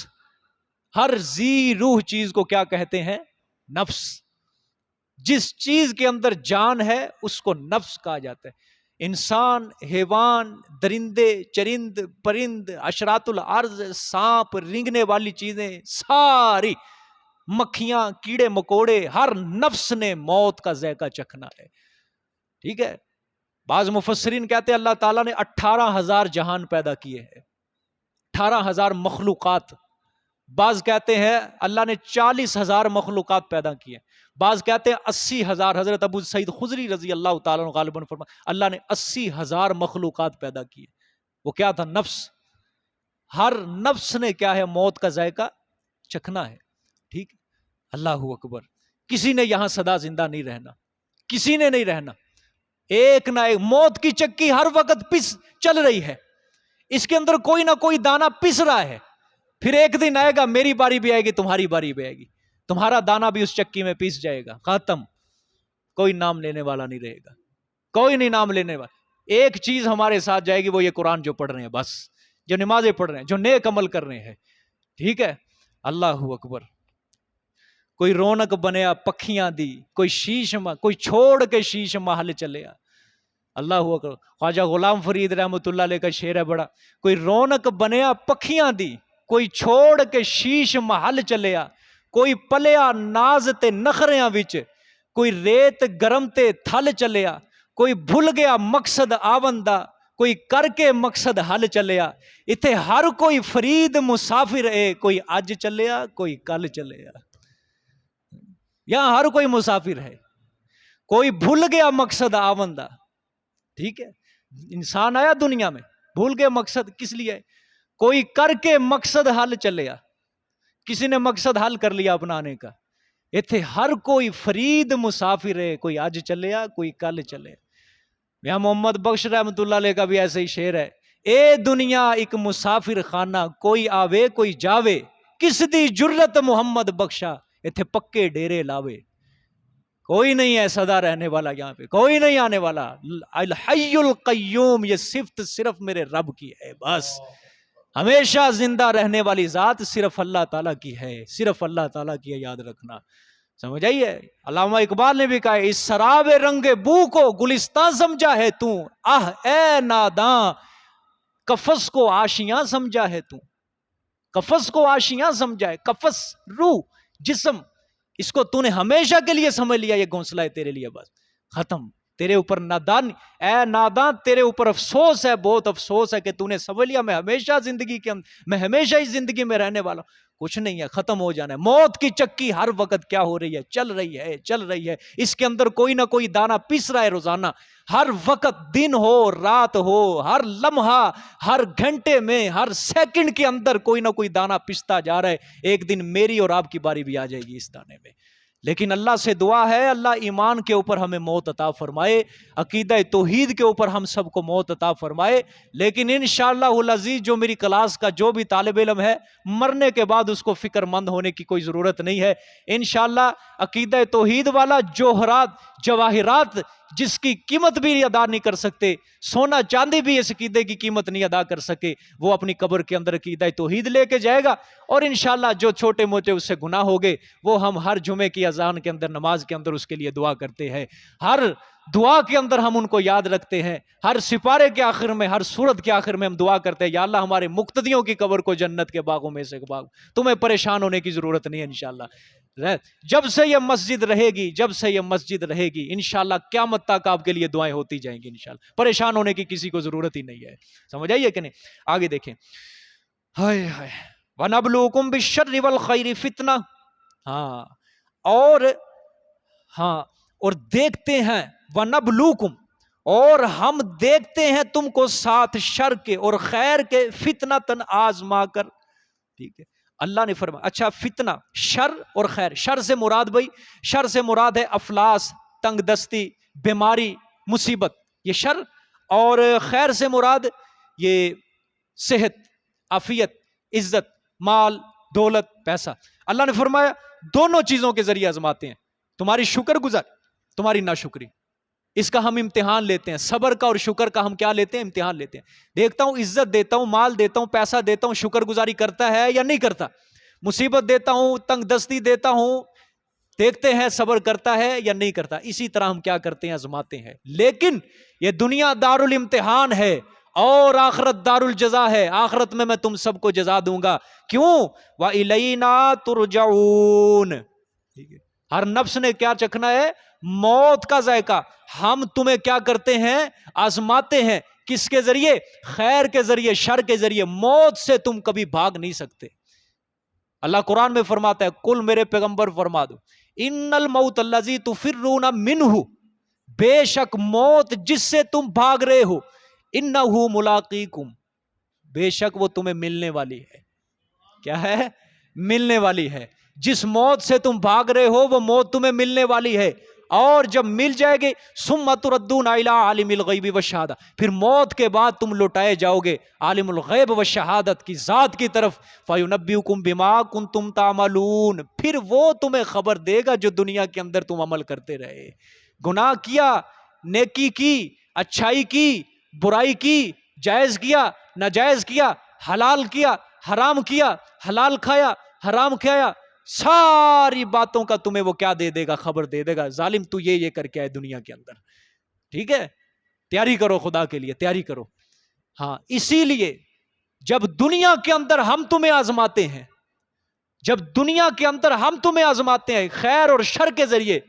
ہر ذی روح چیز کو کیا کہتے ہیں؟ نفس. جس چیز کے اندر جان ہے اس کو نفس کہا جاتا ہے. انسان، حیوان، درندے، چرند، پرند، اشرات الارض، سانپ، رینگنے والی چیزیں ساری، مکھیاں، کیڑے مکوڑے، ہر نفس نے موت کا ذائقہ چکھنا ہے. ٹھیک ہے. بعض مفسرین کہتے ہیں اللہ تعالیٰ نے 18,000 جہان پیدا کیے ہیں، 18,000 مخلوقات. بعض کہتے ہیں اللہ نے 40,000 مخلوقات پیدا کیے. بعض کہتے ہیں 80,000. حضرت ابو سعید خدری رضی اللہ تعالیٰ عنہ غالباً فرمایا اللہ نے 80,000 مخلوقات پیدا کیے. وہ کیا تھا؟ نفس. ہر نفس نے کیا ہے؟ موت کا ذائقہ چکھنا ہے. ٹھیک. اللہ اکبر. کسی نے یہاں سدا زندہ نہیں رہنا، کسی نے نہیں رہنا. ایک نہ ایک موت کی چکی ہر وقت پس چل رہی ہے، اس کے اندر کوئی نہ کوئی دانہ پس رہا ہے. پھر ایک دن آئے گا، میری باری بھی آئے گی، تمہاری باری بھی آئے گی، تمہارا دانہ بھی اس چکی میں پیس جائے گا. ختم. کوئی نام لینے والا نہیں رہے گا، کوئی نہیں نام لینے والا. ایک چیز ہمارے ساتھ جائے گی، وہ یہ قرآن جو پڑھ رہے ہیں، بس جو نمازیں پڑھ رہے ہیں، جو نیک عمل کر رہے ہیں. ٹھیک ہے. اللہ اکبر. کوئی رونق بنیا پکھیاں دی، کوئی شیش کوئی چھوڑ کے شیش محل چلیا. اللہ اکبر. خواجہ غلام فرید رحمۃ اللہ علیہ کا شعر ہے بڑا. کوئی رونق بنیا پکھیاں دی، کوئی چھوڑ کے شیش محل چلیا. کوئی پلیا ناز تے نخریاں وچ، کوئی ریت گرم تے تھل چلیا. کوئی بھول گیا مقصد آوندا، کوئی کر کے مقصد حل چلیا. اتھے ہر کوئی فرید مسافر ہے، کوئی اج چلیا کوئی کل چلیا. یہاں ہر کوئی مسافر ہے. کوئی بھول گیا مقصد آوندا. ٹھیک ہے. انسان آیا دنیا میں، بھول گئے مقصد کس لیے. کوئی کر کے مقصد حل چلیا، کسی نے مقصد حل کر لیا اپنانے کا. اتھے ہر کوئی فرید مسافر ہے، کوئی اج چلیا کوئی کل چلے. میاں محمد بخش رحمت اللہ علیہ کا بھی ایسے ہی شعر ہے. اے دنیا ایک مسافر خانہ، کوئی آوے کوئی جاوے، کس دی جرت محمد بخشا، اتھے پکے ڈیرے لاوے. کوئی نہیں ہے سدا رہنے والا یہاں پہ، کوئی نہیں آنے والا. الحی القیوم، یہ صفت صرف میرے رب کی ہے. بس ہمیشہ زندہ رہنے والی ذات صرف اللہ تعالیٰ کی ہے، صرف اللہ تعالیٰ کی ہے. یاد رکھنا. سمجھ آئیے. علامہ اقبال نے بھی کہا ہے، اس سراب رنگ بو کو گلستان سمجھا ہے تو، آہ اے ناداں کفس کو آشیاں سمجھا ہے تو. کفس کو آشیاں سمجھا ہے. کفس روح جسم، اس کو تو نے ہمیشہ کے لیے سمجھ لیا، یہ گھونسلہ ہے تیرے لیے. بس ختم. تیرے اوپر نادان، اے ناداں تیرے اوپر افسوس ہے، بہت افسوس ہے کہ تو نے سمجھ لیا میں ہمیشہ زندگی کے اندر، میں ہمیشہ اس زندگی میں رہنے والا ہوں. کچھ نہیں ہے، ختم ہو جانا ہے. موت کی چکی ہر وقت کیا ہو رہی ہے؟ چل رہی ہے، چل رہی ہے. اس کے اندر کوئی نہ کوئی دانہ پس رہا ہے روزانہ. ہر وقت، دن ہو رات ہو، ہر لمحہ، ہر گھنٹے میں، ہر سیکنڈ کے اندر کوئی نہ کوئی دانہ پستا جا رہا ہے. ایک دن میری اور آپ کی باری بھی آ جائے گی اس دانے میں. لیکن اللہ سے دعا ہے اللہ ایمان کے اوپر ہمیں موت عطا فرمائے، عقیدہ توحید کے اوپر ہم سب کو موت عطا فرمائے. لیکن انشاءاللہ العزیز جو میری کلاس کا جو بھی طالب علم ہے، مرنے کے بعد اس کو فکر مند ہونے کی کوئی ضرورت نہیں ہے. انشاءاللہ عقیدہ توحید والا جوہرات، جواہرات جس کی قیمت بھی ادا نہیں کر سکتے، سونا چاندی بھی اس عقیدے کی قیمت نہیں ادا کر سکے، وہ اپنی قبر کے اندر عقیدہ توحید لے کے جائے گا. اور انشاءاللہ جو چھوٹے موٹے اس سے گناہ ہو گئے، وہ ہم ہر جمعے کی اذان کے اندر، نماز کے اندر اس کے لیے دعا کرتے ہیں. ہر دعا کے اندر ہم ان کو یاد رکھتے ہیں. ہر سپارے کے آخر میں، ہر سورت کے آخر میں ہم دعا کرتے ہیں، یا اللہ ہمارے مقتدیوں کی قبر کو جنت کے باغوں میں سے باغ. تمہیں پریشان ہونے کی ضرورت نہیں ہے. انشاءاللہ جب سے یہ مسجد رہے گی، جب سے یہ مسجد رہے گی، انشاءاللہ قیامت تک آپ کے لیے دعائیں ہوتی جائیں گی. انشاءاللہ پریشان ہونے کی کسی کو ضرورت ہی نہیں ہے. سمجھ آئیے کہ نہیں؟ آگے دیکھیں. ہائے ہائے. وَنَبْلُوكُمْ بِالشَّرِّ وَالْخَيْرِ فِتْنَةً. اور دیکھتے ہیں، وَنَبْلُوكُمْ، اور ہم دیکھتے ہیں تم کو ساتھ شر کے اور خیر کے، فتنةً آزما کر. ٹھیک ہے. اللہ نے فرمایا. اچھا فتنہ، شر اور خیر. شر سے مراد بھائی، شر سے مراد ہے افلاس، تنگ دستی، بیماری، مصیبت، یہ شر. اور خیر سے مراد یہ صحت، عافیت، عزت، مال، دولت، پیسہ. اللہ نے فرمایا دونوں چیزوں کے ذریعے آزماتے ہیں. تمہاری شکر گزار، تمہاری ناشکری، اس کا ہم امتحان لیتے ہیں، صبر کا اور شکر کا ہم کیا لیتے ہیں؟ امتحان لیتے ہیں۔ دیکھتا ہوں عزت دیتا ہوں، مال دیتا ہوں، پیسہ دیتا ہوں، شکر گزاری کرتا ہے یا نہیں کرتا؟ مصیبت دیتا ہوں، تنگ دستی دیتا ہوں، دیکھتے ہیں صبر کرتا ہے یا نہیں کرتا۔ اسی طرح ہم کیا کرتے ہیں؟ آزماتے ہیں۔ لیکن یہ دنیا دار الامتحان ہے اور آخرت دار الجزا ہے، آخرت میں تم سب کو جزا دوں گا۔ کیوں؟ وَإِلَيْنَا تُرْجَعُونَ۔ ہر نفس نے کیا چکھنا ہے؟ موت کا ذائقہ۔ ہم تمہیں کیا کرتے ہیں؟ آزماتے ہیں۔ کس کے ذریعے؟ خیر کے ذریعے، شر کے ذریعے۔ موت سے تم کبھی بھاگ نہیں سکتے۔ اللہ قرآن میں فرماتا ہے، کل میرے پیغمبر فرما دو، ان الموت الذی تفرون منہ، بے شک موت جس سے تم بھاگ رہے ہو، انہ ملاقیکم، بے شک وہ تمہیں ملنے والی ہے۔ کیا ہے؟ ملنے والی ہے۔ جس موت سے تم بھاگ رہے ہو وہ موت تمہیں ملنے والی ہے، اور جب مل جائے گی ثم تردون الی عالم الغیب والشہادہ، پھر موت کے بعد تم لوٹائے جاؤ گے عالم الغیب والشہادت کی ذات کی طرف، فینبئکم بما کنتم تعملون، پھر وہ تمہیں خبر دے گا جو دنیا کے اندر تم عمل کرتے رہے۔ گناہ کیا، نیکی کی، اچھائی کی، برائی کی، جائز کیا، ناجائز کیا، حلال کیا، حرام کیا، حلال کھایا، حرام کھایا، ساری باتوں کا تمہیں وہ کیا دے دے گا؟ خبر دے دے گا، ظالم تو یہ کر کے آئے دنیا کے اندر۔ ٹھیک ہے؟ تیاری کرو خدا کے لیے، تیاری کرو۔ ہاں، اسی لیے جب دنیا کے اندر ہم تمہیں آزماتے ہیں، جب دنیا کے اندر ہم تمہیں آزماتے ہیں خیر اور شر کے ذریعے،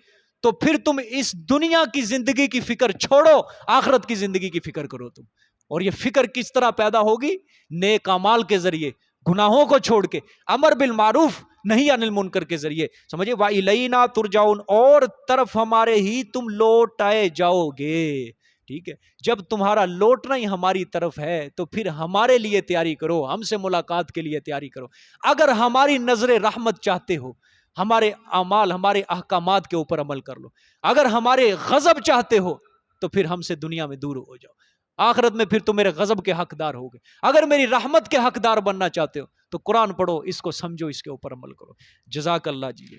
تو پھر تم اس دنیا کی زندگی کی فکر چھوڑو، آخرت کی زندگی کی فکر کرو تم۔ اور یہ فکر کس طرح پیدا ہوگی؟ نیک اعمال کے ذریعے، گناہوں کو چھوڑ کے، امر بالمعروف نہیں عن المنکر کے ذریعے، سمجھے؟ وَإِلَيْنَا تُرْجَعُونَ، اور طرف ہمارے ہی تم لوٹ آئے جاؤ گے۔ ٹھیک ہے؟ جب تمہارا لوٹنا ہی ہماری طرف ہے تو پھر ہمارے لیے تیاری کرو، ہم سے ملاقات کے لیے تیاری کرو۔ اگر ہماری نظر رحمت چاہتے ہو، ہمارے اعمال، ہمارے احکامات کے اوپر عمل کر لو۔ اگر ہمارے غضب چاہتے ہو تو پھر ہم سے دنیا میں دور ہو جاؤ، آخرت میں پھر تم میرے غضب کے حقدار ہوگے۔ اگر میری رحمت کے حقدار بننا چاہتے ہو تو قرآن پڑھو، اس کو سمجھو، اس کے اوپر عمل کرو۔ جزاک اللہ جی،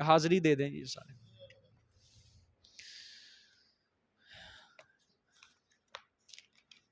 حاضری دے دیں جی سارے۔